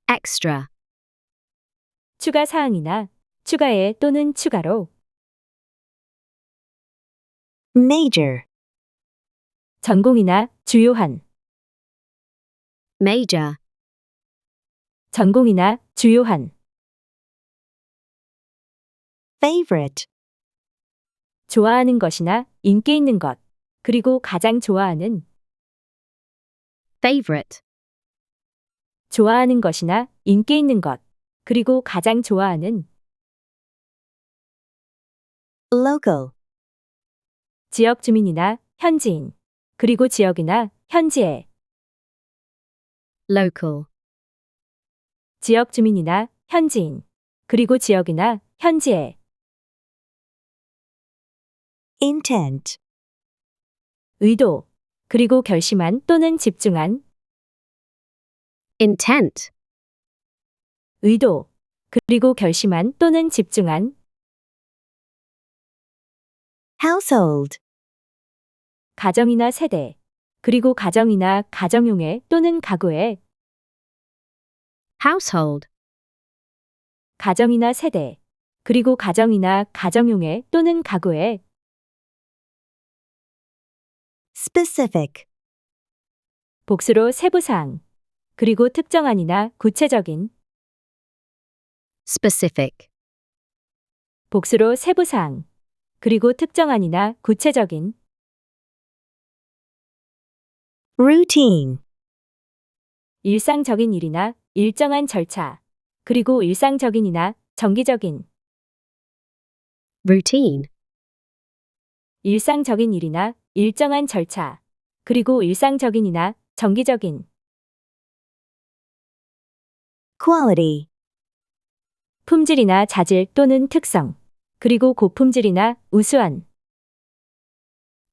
Extra.
추가 사항이나 추가에 또는 추가로
Major.
전공이나 주요한
Major.
전공이나 주요한
Favorite.
좋아하는 것이나 인기 있는 것, 그리고 가장 좋아하는
Favorite.
좋아하는 것이나 인기 있는 것, 그리고 가장 좋아하는
Local.
지역 주민이나 현지인, 그리고 지역이나 현지의
Local.
지역 주민이나 현지인, 그리고 지역이나 현지의
Intent.
의도, 그리고 결심한 또는 집중한
Intent.
의도, 그리고 결심한 또는 집중한
Household.
가정이나 세대, 그리고 가정이나 가정용의 또는 가구의
Household.
가정이나 세대, 그리고 가정이나 가정용의 또는 가구의
Specific.
복수로 세부사항, 그리고 특정한이나 구체적인
Specific.
복수로 세부사항, 그리고 특정한이나 구체적인
Routine.
일상적인 일이나 일정한 절차, 그리고 일상적인이나 정기적인
Routine.
일상적인 일이나 일정한 절차, 그리고 일상적인이나 정기적인
Quality.
품질이나 자질 또는 특성, 그리고 고품질이나 우수한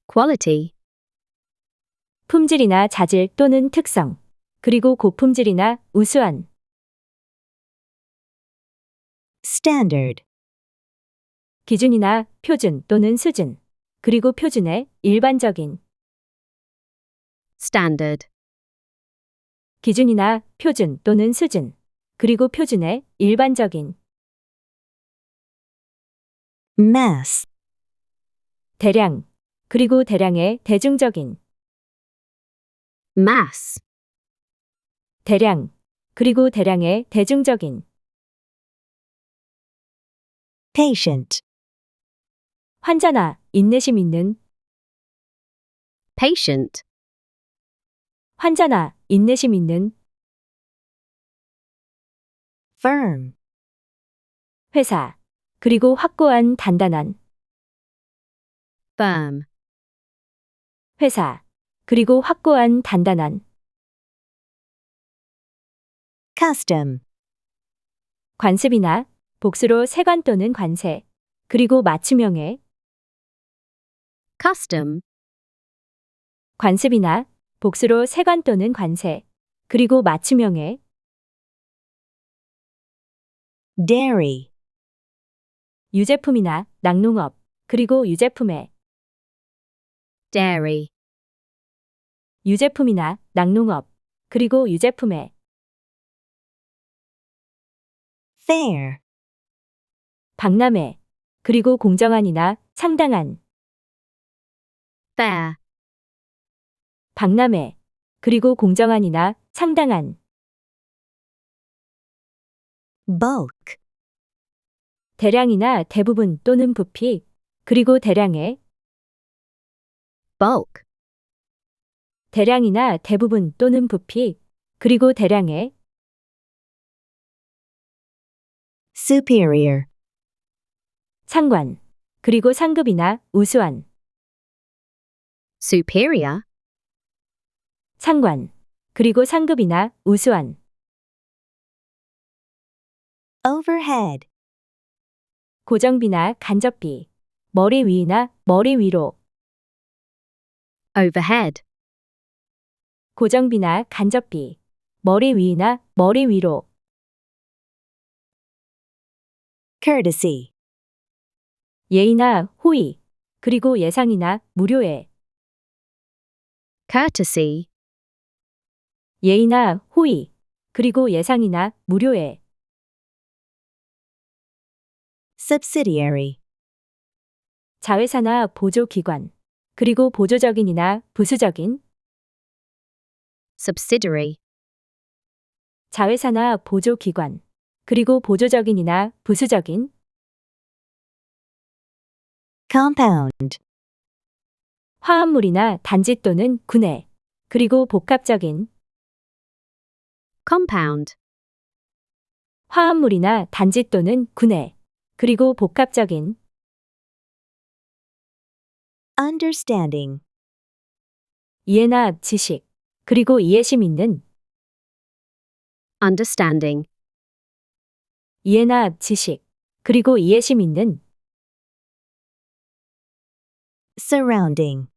Quality.
품질이나 자질 또는 특성, 그리고 고품질이나 우수한
Standard.
기준이나 표준 또는 수준, 그리고 표준의 일반적인
Standard.
기준이나 표준 또는 수준, 그리고 표준의 일반적인
Mass.
대량, 그리고 대량의 대중적인
Mass.
대량, 그리고 대량의 대중적인
Patient.
환자나 인내심 있는
Patient.
환자나 인내심 있는
Firm.
회사, 그리고 확고한 단단한
Firm.
회사, 그리고 확고한 단단한
Custom.
관습이나 복수로 세관 또는 관세, 그리고 맞춤형의
Custom.
관습이나 복수로 세관 또는 관세, 그리고 맞춤형의
Dairy.
유제품이나 낙농업, 그리고 유제품의
Dairy.
유제품이나 낙농업, 그리고 유제품에
fair,
박람회, 그리고 공정한이나 상당한,
fair,
박람회, 그리고 공정한이나 상당한,
bulk,
대량이나 대부분 또는 부피, 그리고 대량의,
bulk,
대량이나 대부분 또는 부피, 그리고 대량의,
superior,
상관, 그리고 상급이나 우수한,
superior,
상관, 그리고 상급이나 우수한,
overhead,
고정비나 간접비, 머리 위나 머리 위로,
overhead,
고정비나 간접비, 머리 위나 머리 위로,
courtesy,
예의나 호의, 그리고 예상이나 무료의,
courtesy,
예의나 호의, 그리고 예상이나 무료의,
subsidiary,
자회사나 보조기관, 그리고 보조적인이나 부수적인,
subsidiary,
자회사나 보조기관, 그리고 보조적인이나 부수적인,
compound,
화합물이나 단지 또는 분해, 그리고 복합적인,
compound,
화합물이나 단지 또는 분해, 그리고 복합적인,
understanding,
이해나 지식, 그리고 이해심 있는,
understanding,
이해나 지식, 그리고 이해심 있는,
surrounding,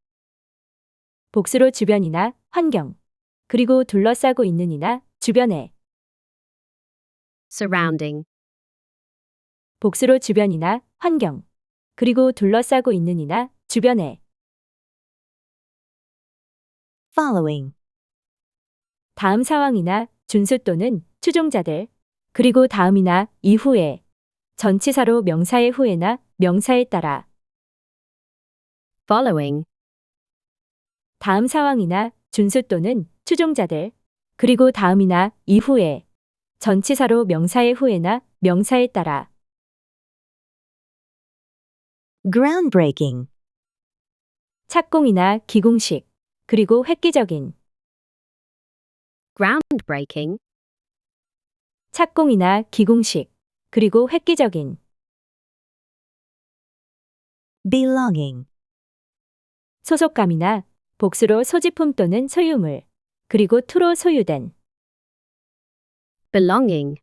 복수로 주변이나 환경, 그리고 둘러싸고 있는이나 주변에,
surrounding,
복수로 주변이나 환경, 그리고 둘러싸고 있는이나 주변에,
following,
다음 상황이나 준수 또는 추종자들, 그리고 다음이나 이후에, 전치사로 명사의 후에나 명사에 따라,
following,
다음 상황이나 준수 또는 추종자들, 그리고 다음이나 이후에, 전치사로 명사의 후에나 명사에 따라,
groundbreaking,
착공이나 기공식, 그리고 획기적인,
groundbreaking,
착공이나 기공식, 그리고 획기적인,
belonging,
소속감이나 복수로 소지품 또는 소유물, 그리고 투로 소유된,
belonging,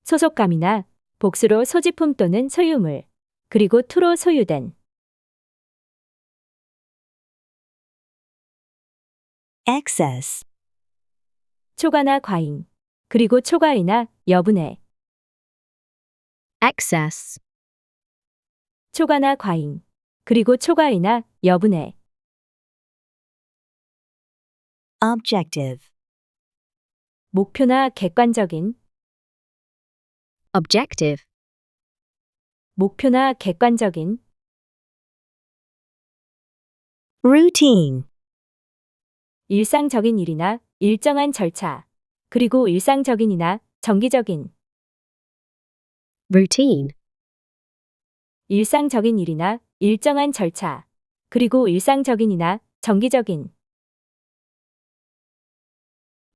소속감이나 복수로 소지품 또는 소유물, 그리고 투로 소유된,
excess,
초과나 과잉, 그리고 초과이나 여분의,
excess,
초과나 과잉, 그리고 초과이나 여분의,
objective,
목표나 객관적인,
objective,
목표나 객관적인,
routine,
일상적인 일이나 일정한 절차, 그리고 일상적인이나 정기적인,
routine,
일상적인 일이나 일정한 절차, 그리고 일상적인이나 정기적인,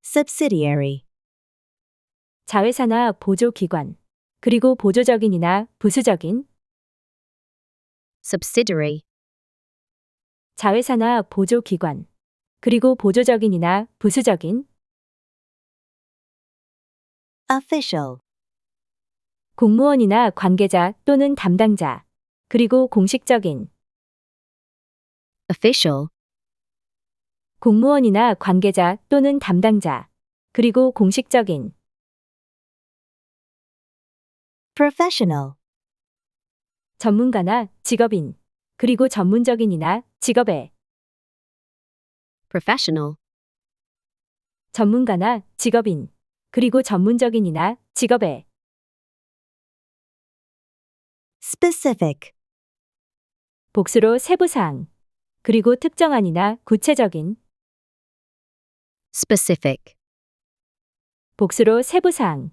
subsidiary,
자회사나 보조기관, 그리고 보조적인이나 부수적인,
subsidiary,
자회사나 보조기관, 그리고 보조적인이나 부수적인,
official,
공무원이나 관계자 또는 담당자, 그리고 공식적인,
official,
공무원이나 관계자 또는 담당자, 그리고 공식적인,
professional,
전문가나 직업인, 그리고 전문적인이나 직업의,
professional,
전문가나 직업인, 그리고 전문적인이나 직업의,
specific,
복수로 세부사항, 그리고 특정한이나 구체적인,
specific,
복수로 세부사항,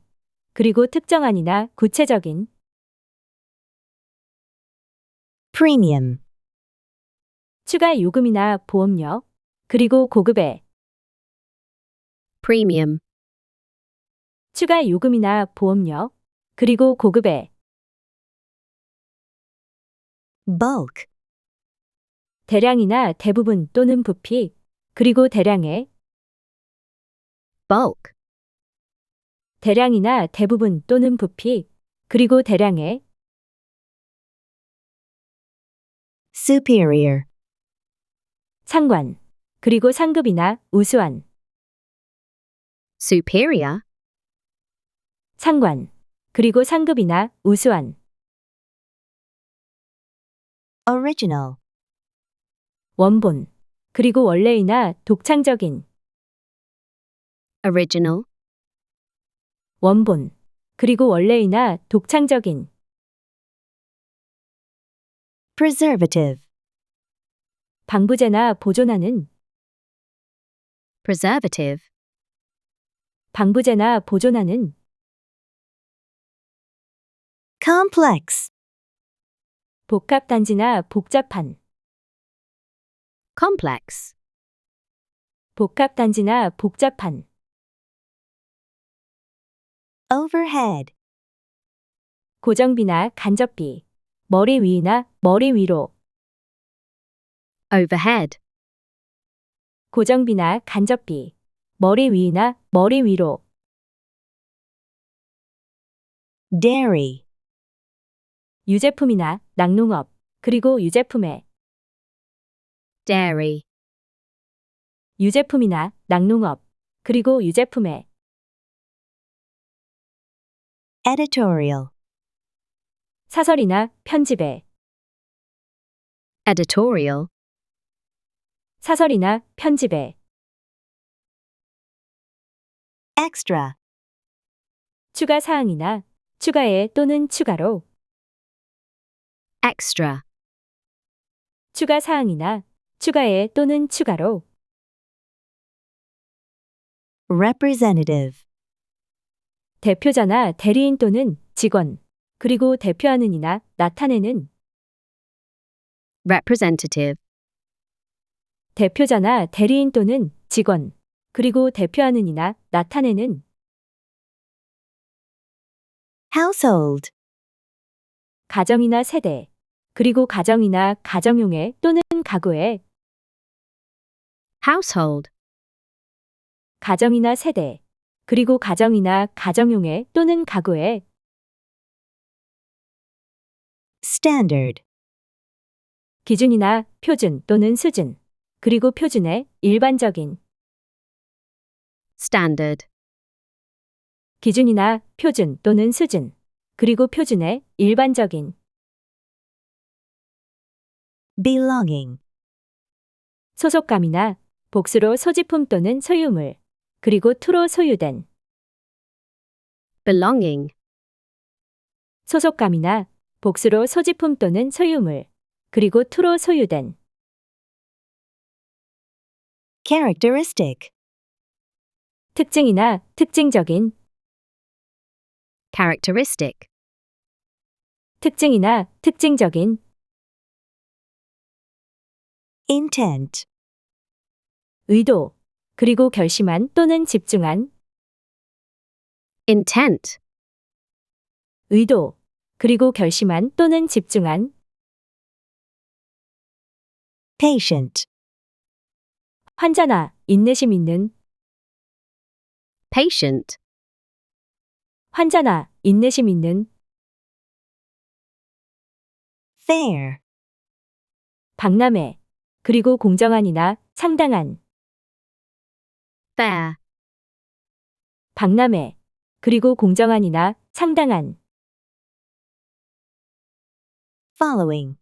그리고 특정한이나 구체적인,
premium,
추가 요금이나 보험료, 그리고 고급의,
premium,
추가 요금이나 보험료, 그리고 고급의,
bulk,
대량이나 대부분 또는 부피, 그리고 대량의,
bulk,
대량이나 대부분 또는 부피, 그리고 대량의,
superior,
상관, 그리고 상급이나 우수한,
superior,
상관, 그리고 상급이나 우수한,
original,
원본, 그리고 원래이나 독창적인,
original,
원본, 그리고 원래이나 독창적인,
preservative,
방부제나 보존하는,
preservative,
방부제나 보존하는,
complex,
복합단지나 복잡한,
complex,
복합단지나 복잡한,
overhead,
고정비나 간접비, 머리 위나 머리 위로,
overhead,
고정비나 간접비, 머리 위나 머리 위로,
dairy,
유제품이나 낙농업, 그리고 유제품의,
dairy,
유제품이나 낙농업, 그리고 유제품의,
editorial,
사설이나 편집의,
editorial,
사설이나 편집의,
extra,
추가 사항이나 추가에 또는 추가로,
extra,
추가 사항이나 추가에 또는 추가로,
representative,
대표자나 대리인 또는 직원, 그리고 대표하는 이나 나타내는,
representative,
대표자나 대리인 또는 직원, 그리고 대표하는 이나 나타내는,
household,
가정이나 세대, 그리고 가정이나 가정용의 또는 가구의,
household,
가정이나 세대, 그리고 가정이나 가정용의 또는 가구의,
standard,
기준이나 표준 또는 수준, 그리고 표준의 일반적인,
standard,
기준이나 표준 또는 수준, 그리고 표준의 일반적인,
belonging,
소속감이나 복수로 소지품 또는 소유물, 그리고 투로 소유된,
belonging,
소속감이나 복수로 소지품 또는 소유물, 그리고 투로 소유된,
characteristic,
특징이나 특징적인,
characteristic,
특징이나 특징적인,
intent,
의도, 그리고 결심한 또는 집중한,
intent,
의도, 그리고 결심한 또는 집중한,
patient,
환자나 인내심 있는,
patient,
환자나 인내심 있는,
fair,
박람회, 그리고 공정한이나 상당한,
fair,
박람회, 그리고 공정한이나 상당한,
following,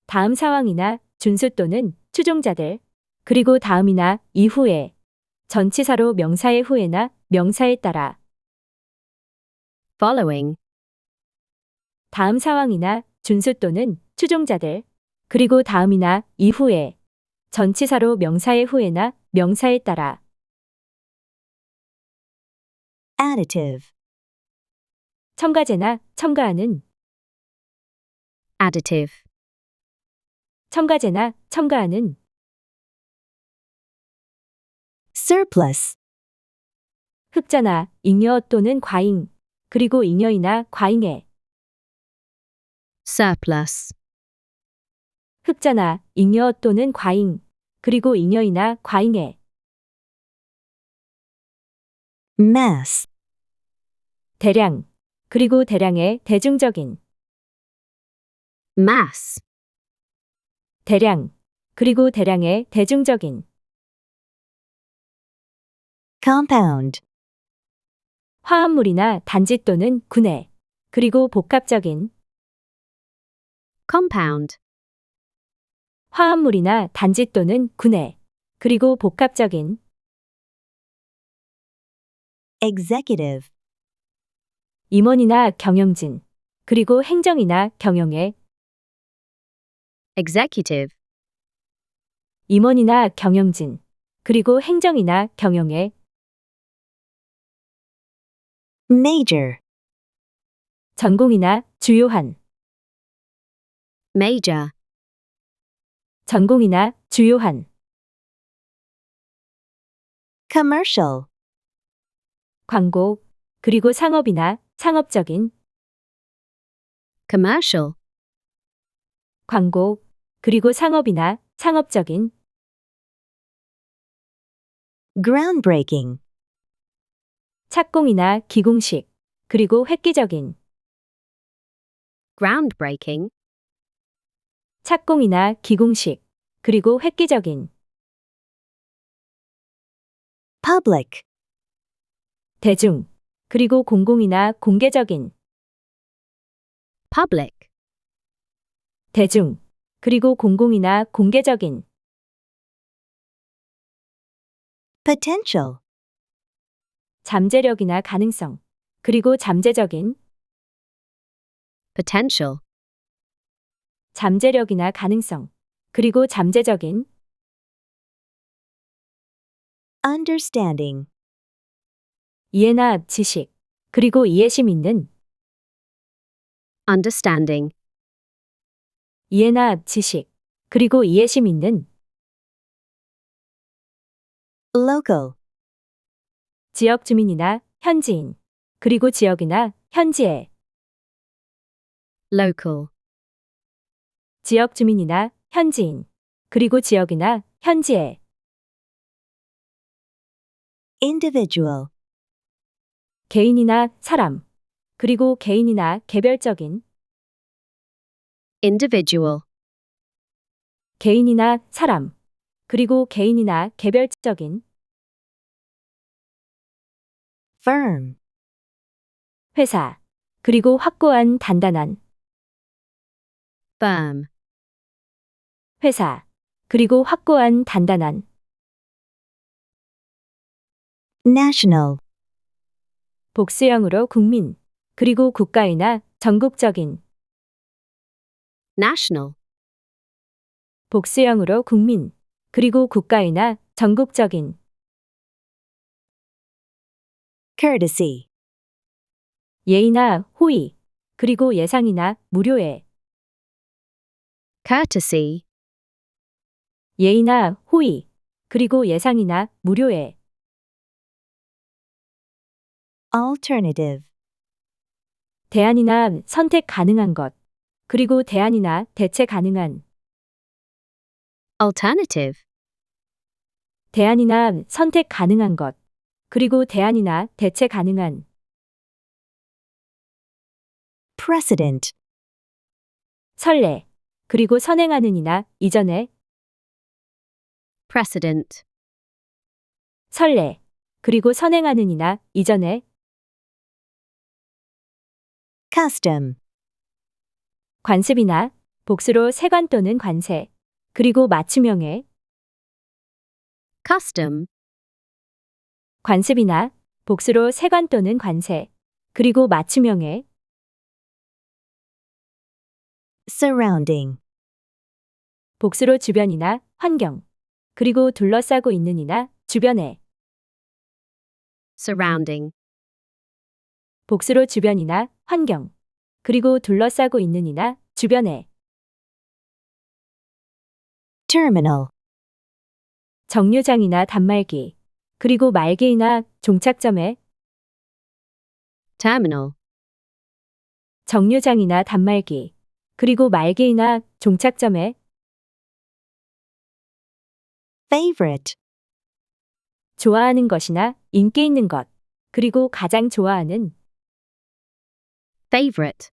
다음 상황이나 준수 또는 추종자들, 그리고 다음이나 이후에, 전치사로 명사의 후에나 명사에 따라,
following,
다음 상황이나 준수 또는 추종자들, 그리고 다음이나 이후에, 전치사로 명사의 후에나 명사에 따라,
additive,
첨가제나 첨가하는,
additive,
첨가제나 첨가하는,
surplus,
흑자나 잉여 또는 과잉, 그리고 잉여이나 과잉에,
surplus,
흑자나 잉여 또는 과잉, 그리고 잉여이나 과잉에,
mass,
대량, 그리고 대량의 대중적인,
mass,
대량, 그리고 대량의 대중적인,
compound,
화합물이나 단지 또는 분해, 그리고 복합적인,
compound,
화합물이나 단지 또는 분해, 그리고 복합적인,
executive,
임원이나 경영진, 그리고 행정이나 경영의,
executive,
임원이나 경영진, 그리고 행정이나 경영의,
major,
전공이나 주요한,
major,
전공이나 주요한,
commercial,
광고, 그리고 상업이나 상업적인,
commercial,
광고, 그리고 상업이나 상업적인,
groundbreaking,
착공이나 기공식, 그리고 획기적인,
groundbreaking,
착공이나 기공식, 그리고 획기적인,
public,
대중, 그리고 공공이나 공개적인,
public,
대중, 그리고 공공이나 공개적인,
potential,
잠재력이나 가능성, 그리고 잠재적인,
potential,
잠재력이나 가능성, 그리고 잠재적인,
understanding,
이해나 지식, 그리고 이해심 있는,
understanding,
이해나 지식, 그리고 이해심 있는,
local,
지역 주민이나 현지인, 그리고 지역이나 현지에,
local,
지역 주민이나 현지인, 그리고 지역이나 현지에,
individual,
개인이나 사람, 그리고 개인이나 개별적인,
individual,
개인이나 사람, 그리고 개인이나 개별적인,
firm,
회사, 그리고 확고한 단단한,
firm,
회사, 그리고 확고한 단단한,
national,
복수형으로 국민, 그리고 국가이나 전국적인,
national,
복수형으로 국민, 그리고 국가이나 전국적인,
courtesy,
예의나 호의, 그리고 예상이나 무료의,
courtesy,
예의나 호의, 그리고 예상이나 무료의,
alternative,
대안이나 선택 가능한 것, 그리고 대안이나 대체 가능한,
alternative,
대안이나 선택 가능한 것, 그리고 대안이나 대체 가능한,
precedent,
선례, 그리고 선행하는이나 이전에,
precedent,
선례, 그리고 선행하는이나 이전에,
custom,
관습이나 복수로 세관 또는 관세, 그리고 맞춤형의,
custom,
관습이나 복수로 세관 또는 관세, 그리고 맞춤형의
surrounding,
복수로 주변이나 환경, 그리고 둘러싸고 있는 이나 주변에
surrounding,
복수로 주변이나 환경, 그리고 둘러싸고 있는 이나 주변에
terminal,
정류장이나 단말기, 그리고 말기이나 종착점에
terminal,
정류장이나 단말기, 그리고 말기이나 종착점에
favorite,
좋아하는 것이나 인기 있는 것, 그리고 가장 좋아하는
favorite,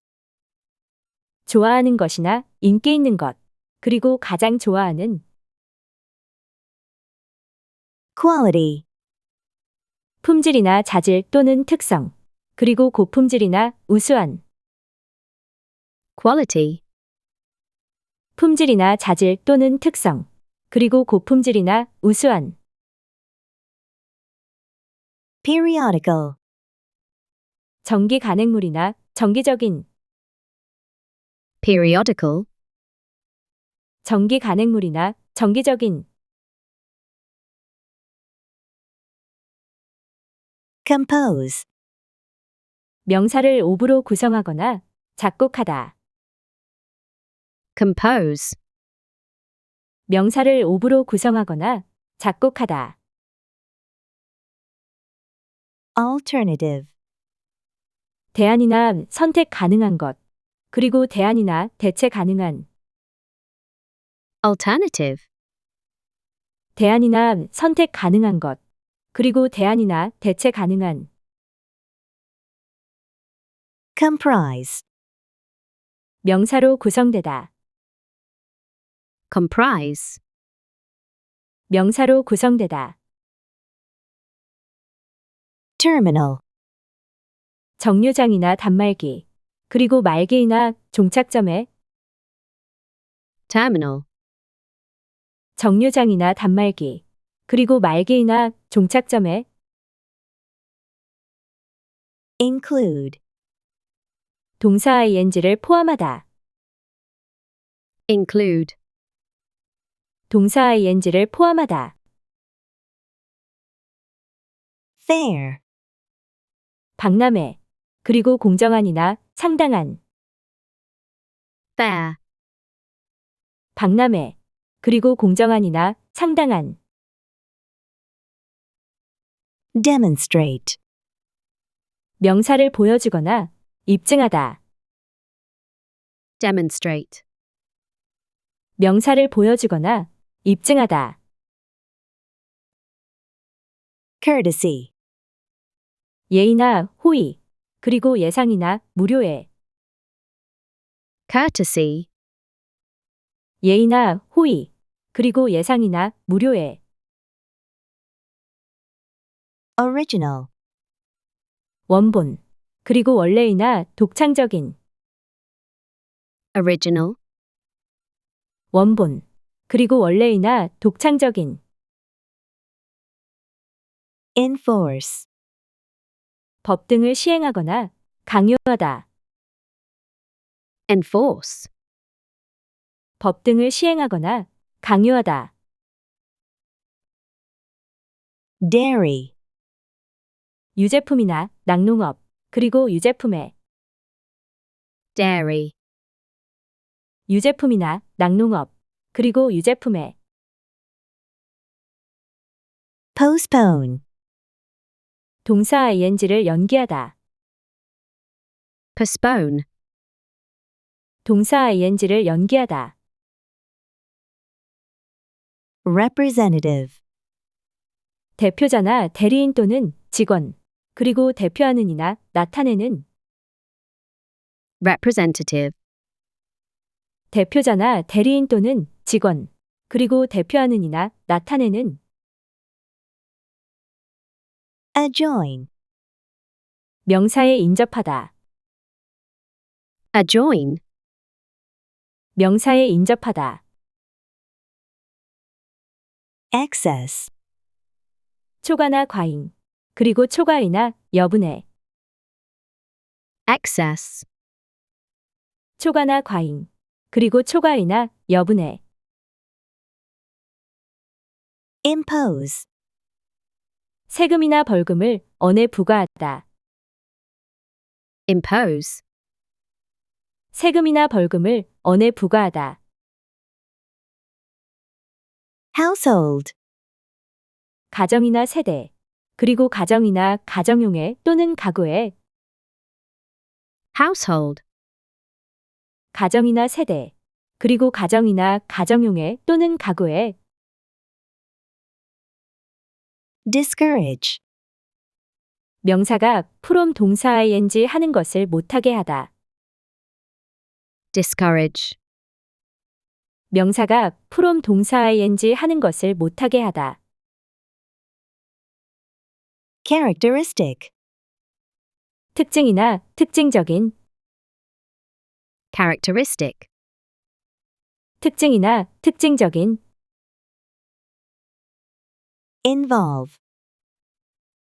좋아하는 것이나 인기 있는 것, 그리고 가장 좋아하는
quality,
품질이나 자질 또는 특성, 그리고 고품질이나 우수한
quality,
품질이나 자질 또는 특성, 그리고 고품질이나 우수한
periodical,
정기 간행물이나 정기적인
periodical,
정기 간행물이나 정기적인
compose,
명사를 오브로 구성하거나 작곡하다.
compose,
명사를 오브로 구성하거나 작곡하다.
alternative,
대안이나 선택 가능한 것, 그리고 대안이나 대체 가능한
alternative,
대안이나 선택 가능한 것, 그리고 대안이나 대체 가능한
comprise,
명사로 구성되다.
comprise,
명사로 구성되다.
terminal,
정류장이나 단말기, 그리고 말기이나 종착점에
terminal,
정류장이나 단말기, 그리고 말기이나 종착점에
include,
동사 ing를 포함하다.
include,
동사 ing를 포함하다.
fair,
박람회, 그리고 공정한이나 상당한
fair,
박람회, 그리고 공정한이나 상당한
demonstrate,
명사를 보여주거나 입증하다.
demonstrate,
명사를 보여주거나 입증하다.
courtesy,
예의나 호의, 그리고 예상이나 무료의
courtesy,
예의나 호의, 그리고 예상이나 무료의
original,
원본, 그리고 원래이나 독창적인
original,
원본, 그리고 원래이나 독창적인
enforce,
법 등을 시행하거나 강요하다.
enforce,
법 등을 시행하거나 강요하다.
dairy,
유제품이나 낙농업, 그리고 유제품의
dairy,
유제품이나 낙농업, 그리고 유제품의
postpone,
동사 ing를 연기하다.
postpone,
동사 ing를 연기하다.
representative,
대표자나 대리인 또는 직원, 그리고 대표하는 이나 나타내는
representative,
대표자나 대리인 또는 직원, 그리고 대표하는 이나 나타내는
adjoin,
명사에 인접하다.
adjoin,
명사에 인접하다.
excess,
초과나 과잉, 그리고 초과이나 여분의,
excess,
초과나 과잉, 그리고 초과이나 여분의,
impose,
세금이나 벌금을 언에 부과하다.
impose,
세금이나 벌금을 언에 부과하다.
household,
가정이나 세대, 그리고 가정이나 가정용에 또는 가구에,
household,
가정이나 세대, 그리고 가정이나 가정용에 또는 가구에,
discourage,
명사가 from 동사 ing 하는 것을 못하게 하다.
discourage,
명사가 from 동사 ing 하는 것을 못하게 하다.
characteristic,
특징이나 특징적인,
characteristic,
특징이나 특징적인,
involve,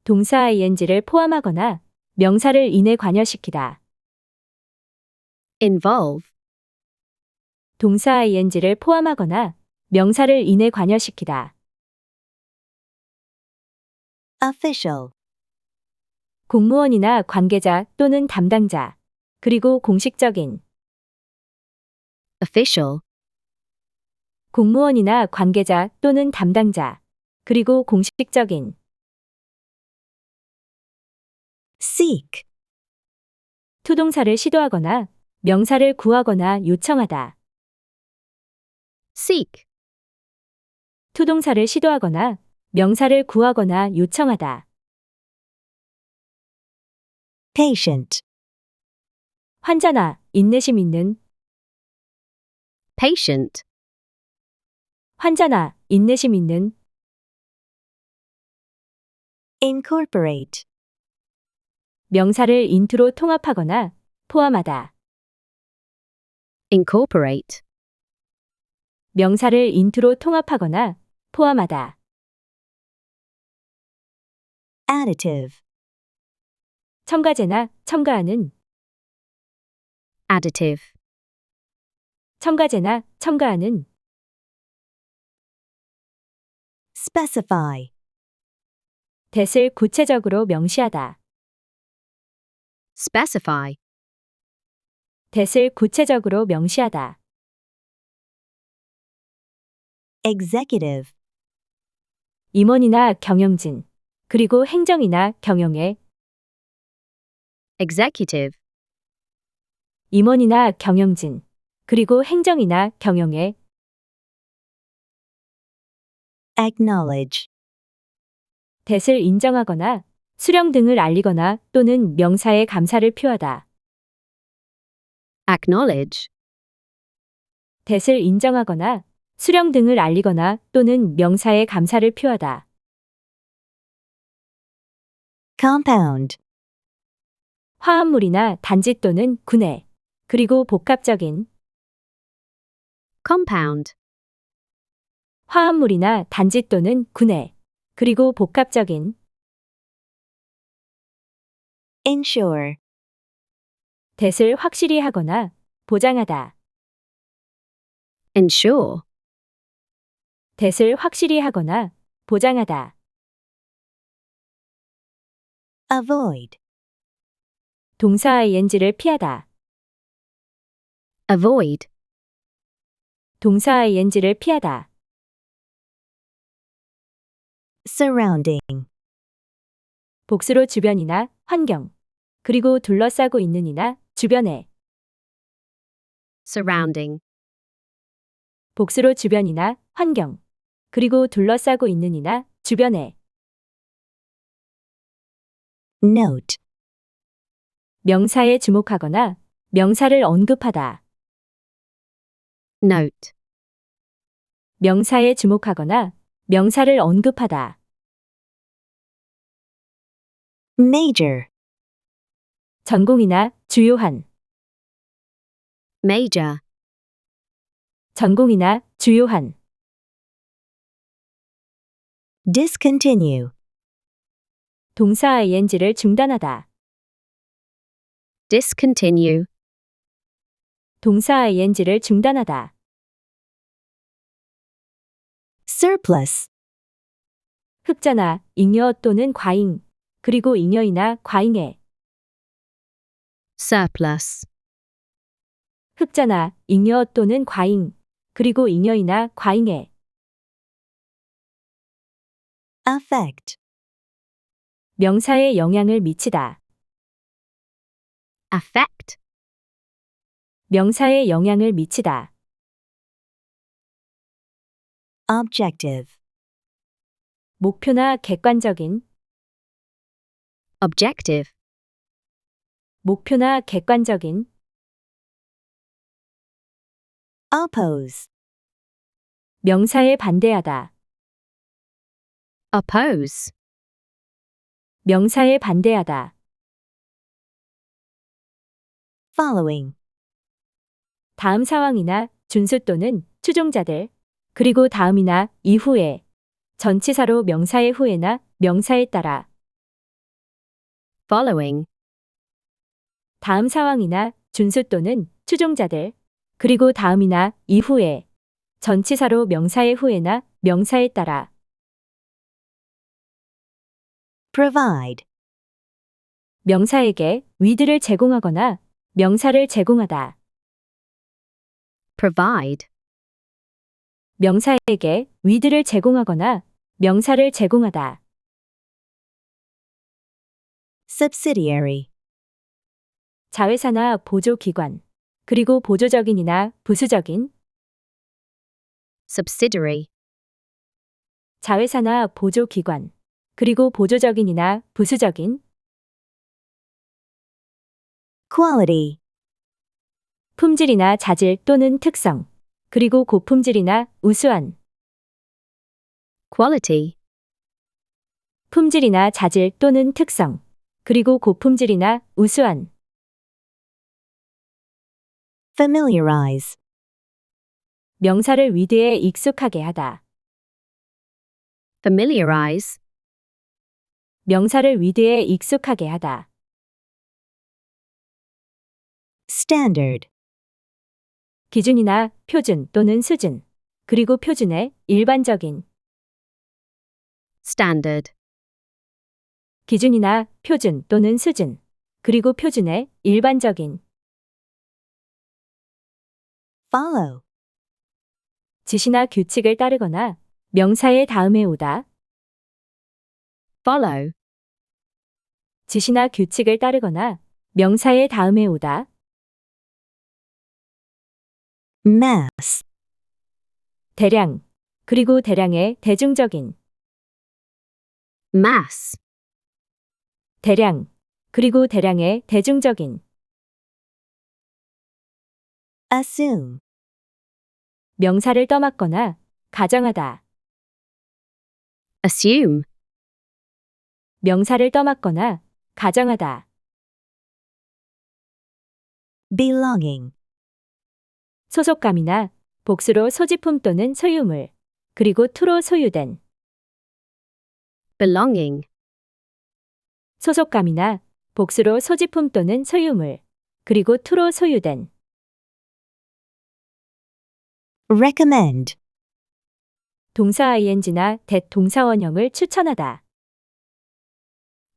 동사 ing를 포함하거나 명사를 인에 관여시키다.
involve,
동사 ing를 포함하거나 명사를 인에 관여시키다.
official,
공무원이나 관계자 또는 담당자, 그리고 공식적인,
official,
공무원이나 관계자 또는 담당자, 그리고 공식적인,
seek,
투동사를 시도하거나 명사를 구하거나 요청하다.
seek,
투동사를 시도하거나 명사를 구하거나 요청하다.
patient,
환자나 인내심 있는,
patient,
환자나 인내심 있는,
incorporate,
명사를 인투로 통합하거나 포함하다.
incorporate,
명사를 인투로 통합하거나 포함하다.
additive,
첨가제나 첨가하는,
additive,
첨가제나 첨가하는,
specify,
대을 구체적으로 명시하다.
specify,
대을 구체적으로 명시하다.
executive,
임원이나 경영진, 그리고 행정이나 경영에,
executive,
임원이나 경영진, 그리고 행정이나 경영에,
acknowledge,
대을 인정하거나 수령 등을 알리거나 또는 명사의 감사를 표하다.
acknowledge,
대을 인정하거나 수령 등을 알리거나 또는 명사의 감사를 표하다.
compound,
화합물이나 단지 또는 분해, 그리고 복합적인,
compound,
화합물이나 단지 또는 분해, 그리고 복합적인,
ensure,
대을 확실히 하거나 보장하다.
ensure,
대을 확실히 하거나 보장하다.
avoid,
동사 ing를 피하다.
avoid,
동사 ing를 피하다.
surrounding,
복수로 주변이나 환경, 그리고 둘러싸고 있는 이나 주변에,
surrounding,
복수로 주변이나 환경, 그리고 둘러싸고 있는 이나 주변에,
note,
명사에 주목하거나 명사를 언급하다.
note,
명사에 주목하거나 명사를 언급하다.
major,
전공이나 주요한,
major,
전공이나 주요한,
discontinue,
동사 ing를 중단하다.
discontinue,
동사 ing를 중단하다.
surplus,
흑자나 잉여 또는 과잉, 그리고 잉여이나 과잉의.
surplus,
흑자나 잉여 또는 과잉, 그리고 잉여이나 과잉의.
affect,
명사에 영향을 미치다.
affect,
명사에 영향을 미치다.
objective,
목표나 객관적인,
objective,
목표나 객관적인.
oppose,
명사에 반대하다.
oppose,
명사에 반대하다.
following,
다음 상황이나 준수 또는 추종자들, 그리고 다음이나 이후에, 전치사로 명사의 후에나 명사에 따라.
following,
다음 상황이나 준수 또는 추종자들, 그리고 다음이나 이후에, 전치사로 명사의 후에나 명사에 따라.
provide,
명사에게 위드를 제공하거나 명사를 제공하다.
provide,
명사에게 위드를 제공하거나 명사를 제공하다.
subsidiary,
자회사나 보조기관, 그리고 보조적인이나 부수적인.
subsidiary,
자회사나 보조기관, 그리고 보조적인이나 부수적인.
quality,
품질이나 자질 또는 특성, 그리고 고품질이나 우수한.
quality,
품질이나 자질 또는 특성, 그리고 고품질이나 우수한.
familiarize,
명사를 위드에 익숙하게 하다.
familiarize,
명사를 위드에 익숙하게 하다.
standard,
기준이나 표준 또는 수준, 그리고 표준의 일반적인.
standard,
기준이나 표준 또는 수준, 그리고 표준의 일반적인.
follow,
지시나 규칙을 따르거나 명사의 다음에 오다.
follow,
지시나 규칙을 따르거나 명사의 다음에 오다.
mass,
대량, 그리고 대량의 대중적인.
mass,
대량, 그리고 대량의 대중적인.
assume,
명사를 떠맡거나 가정하다.
assume,
명사를 떠맡거나 가정하다.
belonging,
소속감이나 복수로 소지품 또는 소유물, 그리고 투로 소유된.
belonging,
소속감이나 복수로 소지품 또는 소유물, 그리고 투로 소유된.
recommend,
동사 ing나 that 동사원형을 추천하다.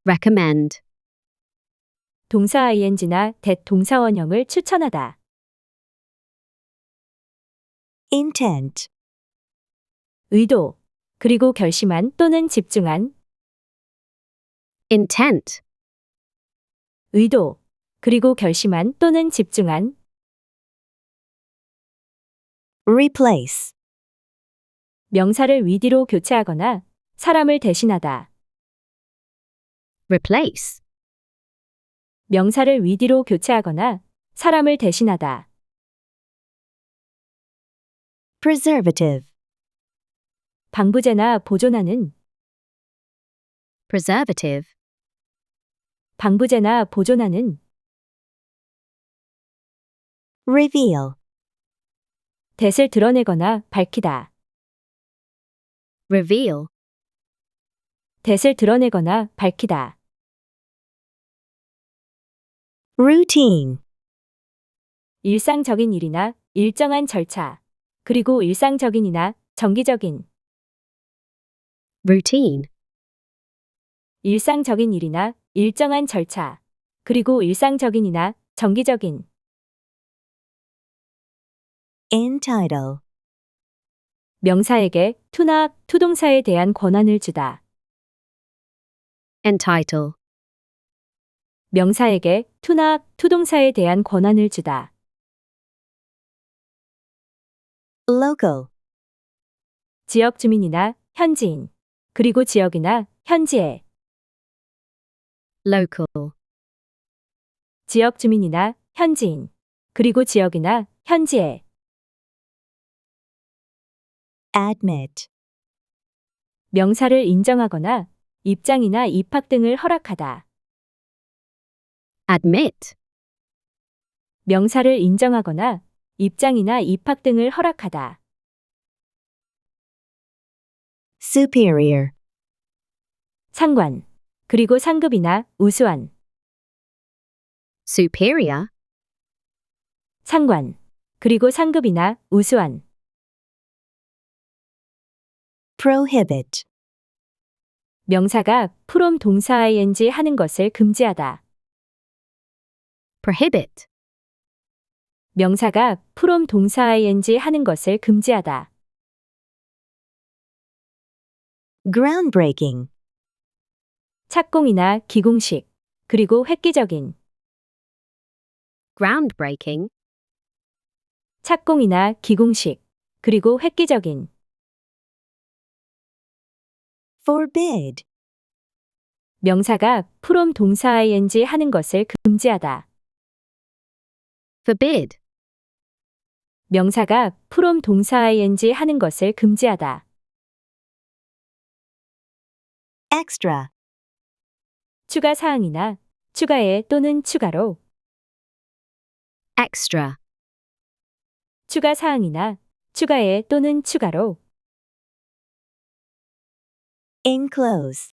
recommend,
동사 ing나 that 동사원형을 추천하다.
intent,
의도, 그리고 결심한 또는 집중한.
intent,
의도, 그리고 결심한 또는 집중한.
replace,
명사를 위디로 교체하거나 사람을 대신하다.
replace,
명사를 위디로 교체하거나 사람을 대신하다.
preservative,
방부제나 보존하는.
preservative,
방부제나 보존하는.
reveal,
댓을 드러내거나 밝히다.
reveal,
대을 드러내거나 밝히다.
Routine.
일상적인 일이나 일정한 절차, 그리고 일상적인이나 정기적인.
Routine.
일상적인 일이나 일정한 절차, 그리고 일상적인이나 정기적인.
Entitle.
명사에게 투나 투동사에 대한 권한을 주다.
Entitle.
명사에게 투나 투동사에 대한 권한을 주다.
Local.
지역 주민이나 현지인, 그리고 지역이나 현지에.
Local.
지역 주민이나 현지인, 그리고 지역이나 현지에.
Admit.
명사를 인정하거나 입장이나 입학 등을 허락하다.
Admit.
명사를 인정하거나 입장이나 입학 등을 허락하다.
Superior.
상관, 그리고 상급이나 우수한.
Superior.
상관, 그리고 상급이나 우수한.
Prohibit.
명사가 from 동사 ing 하는 것을 금지하다.
Prohibit.
명사가 from 동사 ing 하는 것을 금지하다.
Groundbreaking.
착공이나 기공식, 그리고 획기적인.
Groundbreaking.
착공이나 기공식, 그리고 획기적인.
Forbid.
명사가 from 동사 ing 하는 것을 금지하다.
Forbid.
명사가 from 동사 ing 하는 것을 금지하다.
Extra.
추가 사항이나 추가에 또는 추가로.
Extra.
추가 사항이나 추가에 또는 추가로.
Enclose.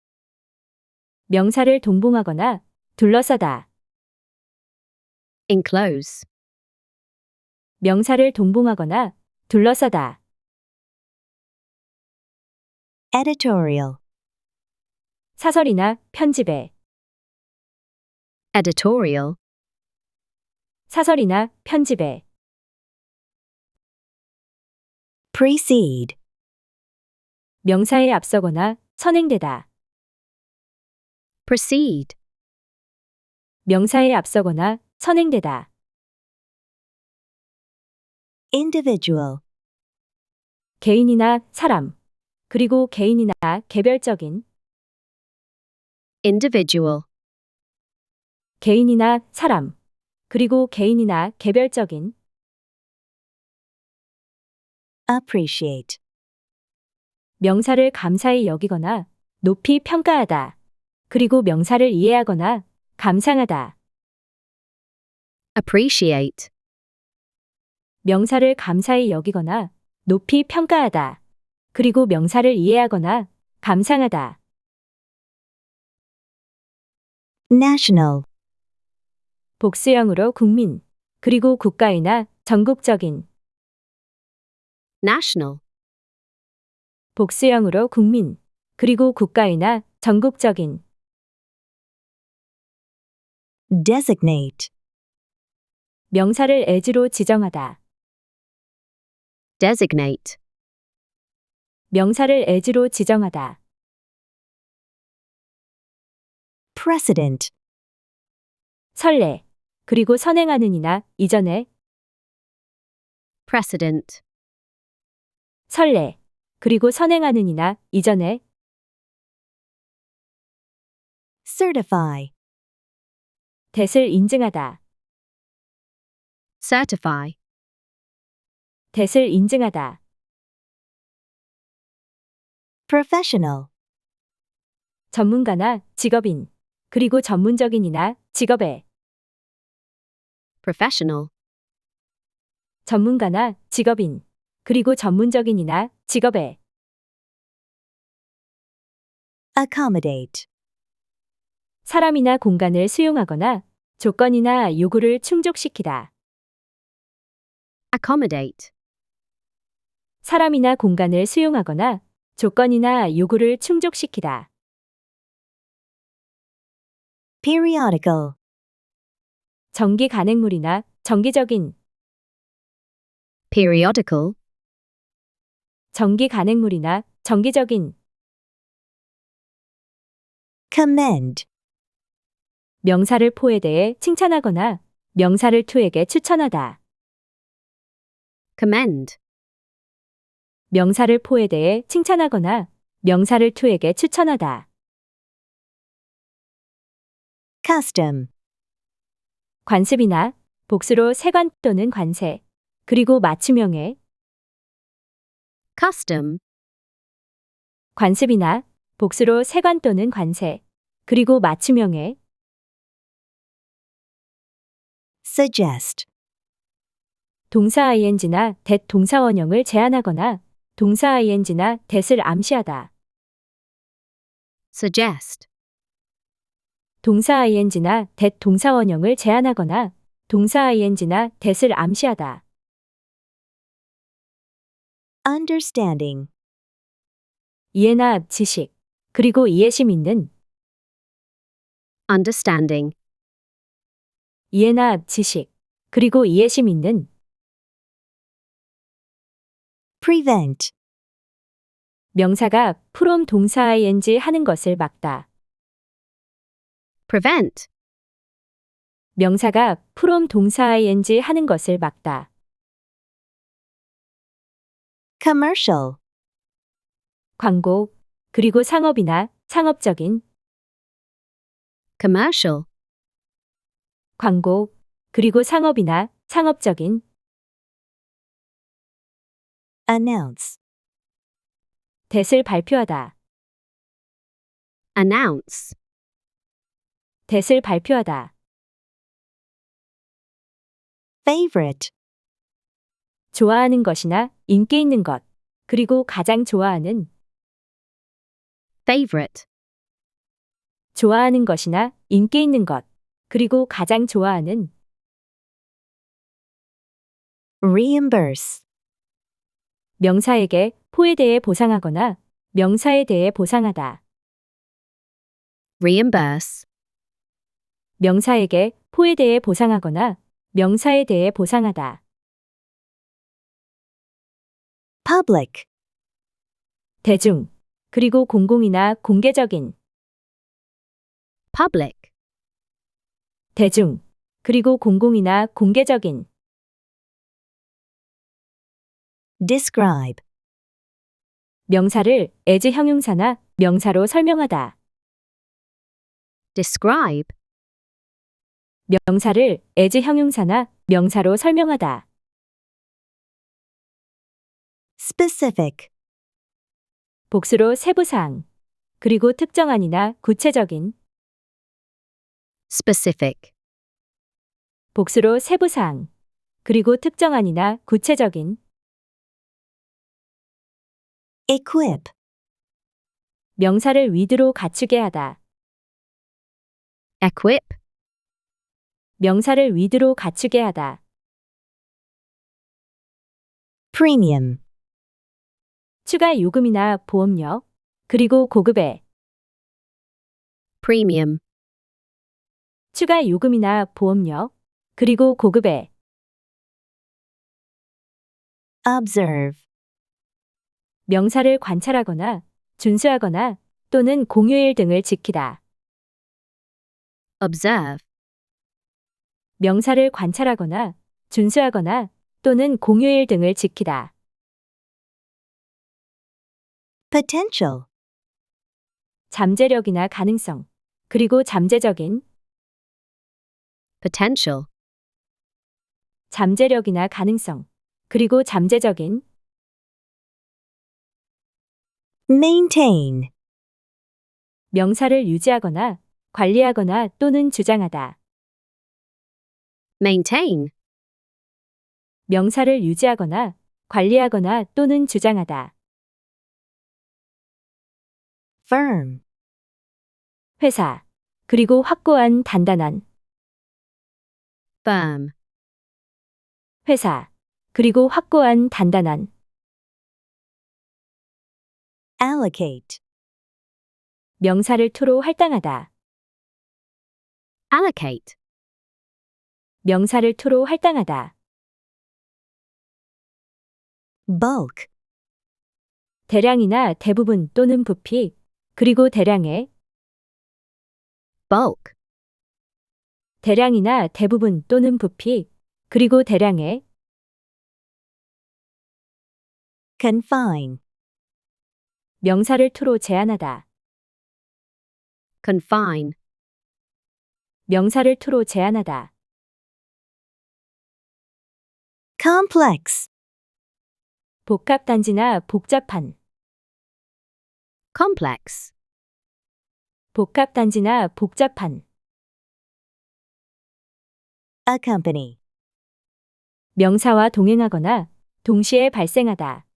명사를 동봉하거나 둘러싸다.
Enclose.
명사를 동봉하거나 둘러싸다.
Editorial.
사설이나 편집에.
Editorial.
사설이나 편집에.
Precede.
명사에 앞서거나 선행되다.
Proceed.
명사에 앞서거나 선행되다.
Individual.
개인이나 사람, 그리고 개인이나 개별적인.
Individual.
개인이나 사람, 그리고 개인이나 개별적인.
Appreciate.
명사를 감사히 여기거나 높이 평가하다. 그리고 명사를 이해하거나 감상하다.
Appreciate.
명사를 감사히 여기거나 높이 평가하다. 그리고 명사를 이해하거나 감상하다.
National.
복수형으로 국민, 그리고 국가이나 전국적인.
National.
복수형으로 국민, 그리고 국가이나 전국적인.
Designate.
명사를 as로 지정하다.
Designate.
명사를 as로 지정하다.
Precedent.
선례, 그리고 선행하는 이나 이전에.
Precedent.
선례, 그리고 선행하는 이나 이전에.
Certify.
대을 인증하다.
Certify.
대을 인증하다.
Professional.
전문가나 직업인, 그리고 전문적인이나 직업에.
Professional.
전문가나 직업인, 그리고 전문적인이나 직업에.
accommodate,
사람이나 공간을 수용하거나 조건이나 요구를 충족시키다.
accommodate,
사람이나 공간을 수용하거나 조건이나 요구를 충족시키다.
periodical,
정기 간행물이나 정기적인,
periodical,
정기 간행물이나 정기적인,
commend,
명사를 포에 대해 칭찬하거나 명사를 투에게 추천하다.
commend,
명사를 포에 대해 칭찬하거나 명사를 투에게 추천하다.
custom,
관습이나 복수로 세관 또는 관세, 그리고 맞춤형의
custom,
관습이나 복수로 세관 또는 관세, 그리고 맞춤형의
suggest,
동사 ing나 that 동사 원형을 제안하거나 동사 ing나 that을 암시하다.
suggest,
동사 ing나 that 동사 원형을 제안하거나 동사 ing나 that을 암시하다.
understanding,
이해나 지식, 그리고 이해심 있는
understanding,
이해나 지식, 그리고 이해심 있는
prevent,
명사가 from 동사 ing 하는 것을 막다.
prevent,
명사가 from 동사 ing 하는 것을 막다.
commercial,
광고, 그리고 상업이나 상업적인
commercial,
광고, 그리고 상업이나 상업적인
announce,
that을 발표하다.
announce,
that을 발표하다.
favorite,
좋아하는 것이나 인기 있는 것, 그리고 가장 좋아하는
favorite,
좋아하는 것이나 인기 있는 것, 그리고 가장 좋아하는
reimburse,
명사에게 포에 대해 보상하거나 명사에 대해 보상하다.
reimburse,
명사에게 포에 대해 보상하거나 명사에 대해 보상하다.
public,
대중, 그리고 공공이나 공개적인
public,
대중, 그리고 공공이나 공개적인
describe,
명사를 as 형용사나 명사로 설명하다.
describe,
명사를 as 형용사나 명사로 설명하다.
specific,
복수로 세부사항, 그리고 특정한이나 구체적인
specific,
복수로 세부사항, 그리고 특정한이나 구체적인
equip,
명사를 위드로 갖추게 하다.
equip,
명사를 위드로 갖추게 하다.
premium,
추가 요금이나 보험료, 그리고 고급의
premium,
추가 요금이나 보험료, 그리고 고급의
observe,
명사를 관찰하거나 준수하거나 또는 공휴일 등을 지키다.
observe,
명사를 관찰하거나 준수하거나 또는 공휴일 등을 지키다.
potential,
잠재력이나 가능성, 그리고 잠재적인
potential,
잠재력이나 가능성, 그리고 잠재적인
maintain,
명사를 유지하거나 관리하거나 또는 주장하다.
maintain,
명사를 유지하거나 관리하거나 또는 주장하다.
firm,
회사, 그리고 확고한 단단한.
firm,
회사, 그리고 확고한 단단한.
allocate,
명사를 to로 할당하다.
allocate,
명사를 to로 할당하다.
bulk,
대량이나 대부분 또는 부피, 그리고 대량의.
bulk,
대량이나 대부분 또는 부피, 그리고 대량의.
confine,
명사를 to로 제한하다.
confine,
명사를 to로 제한하다.
complex,
복합 단지나 복잡한.
complex,
복합 단지나 복잡한.
accompany,
명사와 동행하거나 동시에 발생하다.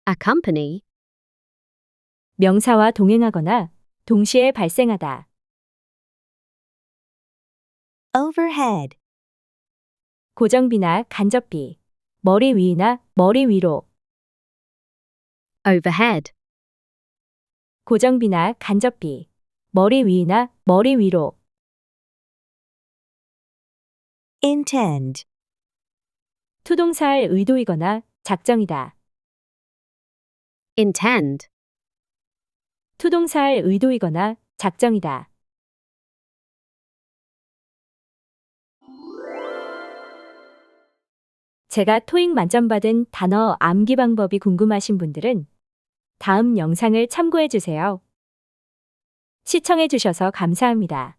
accompany,
명사와 동행하거나 동시에 발생하다.
overhead,
고정비나 간접비. 머리 위나 머리 위로.
overhead,
고정비나 간접비. 머리 위나 머리 위로.
intend,
투동사할 의도이거나 작정이다.
intend,
투동사할 의도이거나 작정이다. 제가 토익 만점 받은 단어 암기 방법이 궁금하신 분들은 다음 영상을 참고해 주세요. 시청해 주셔서 감사합니다.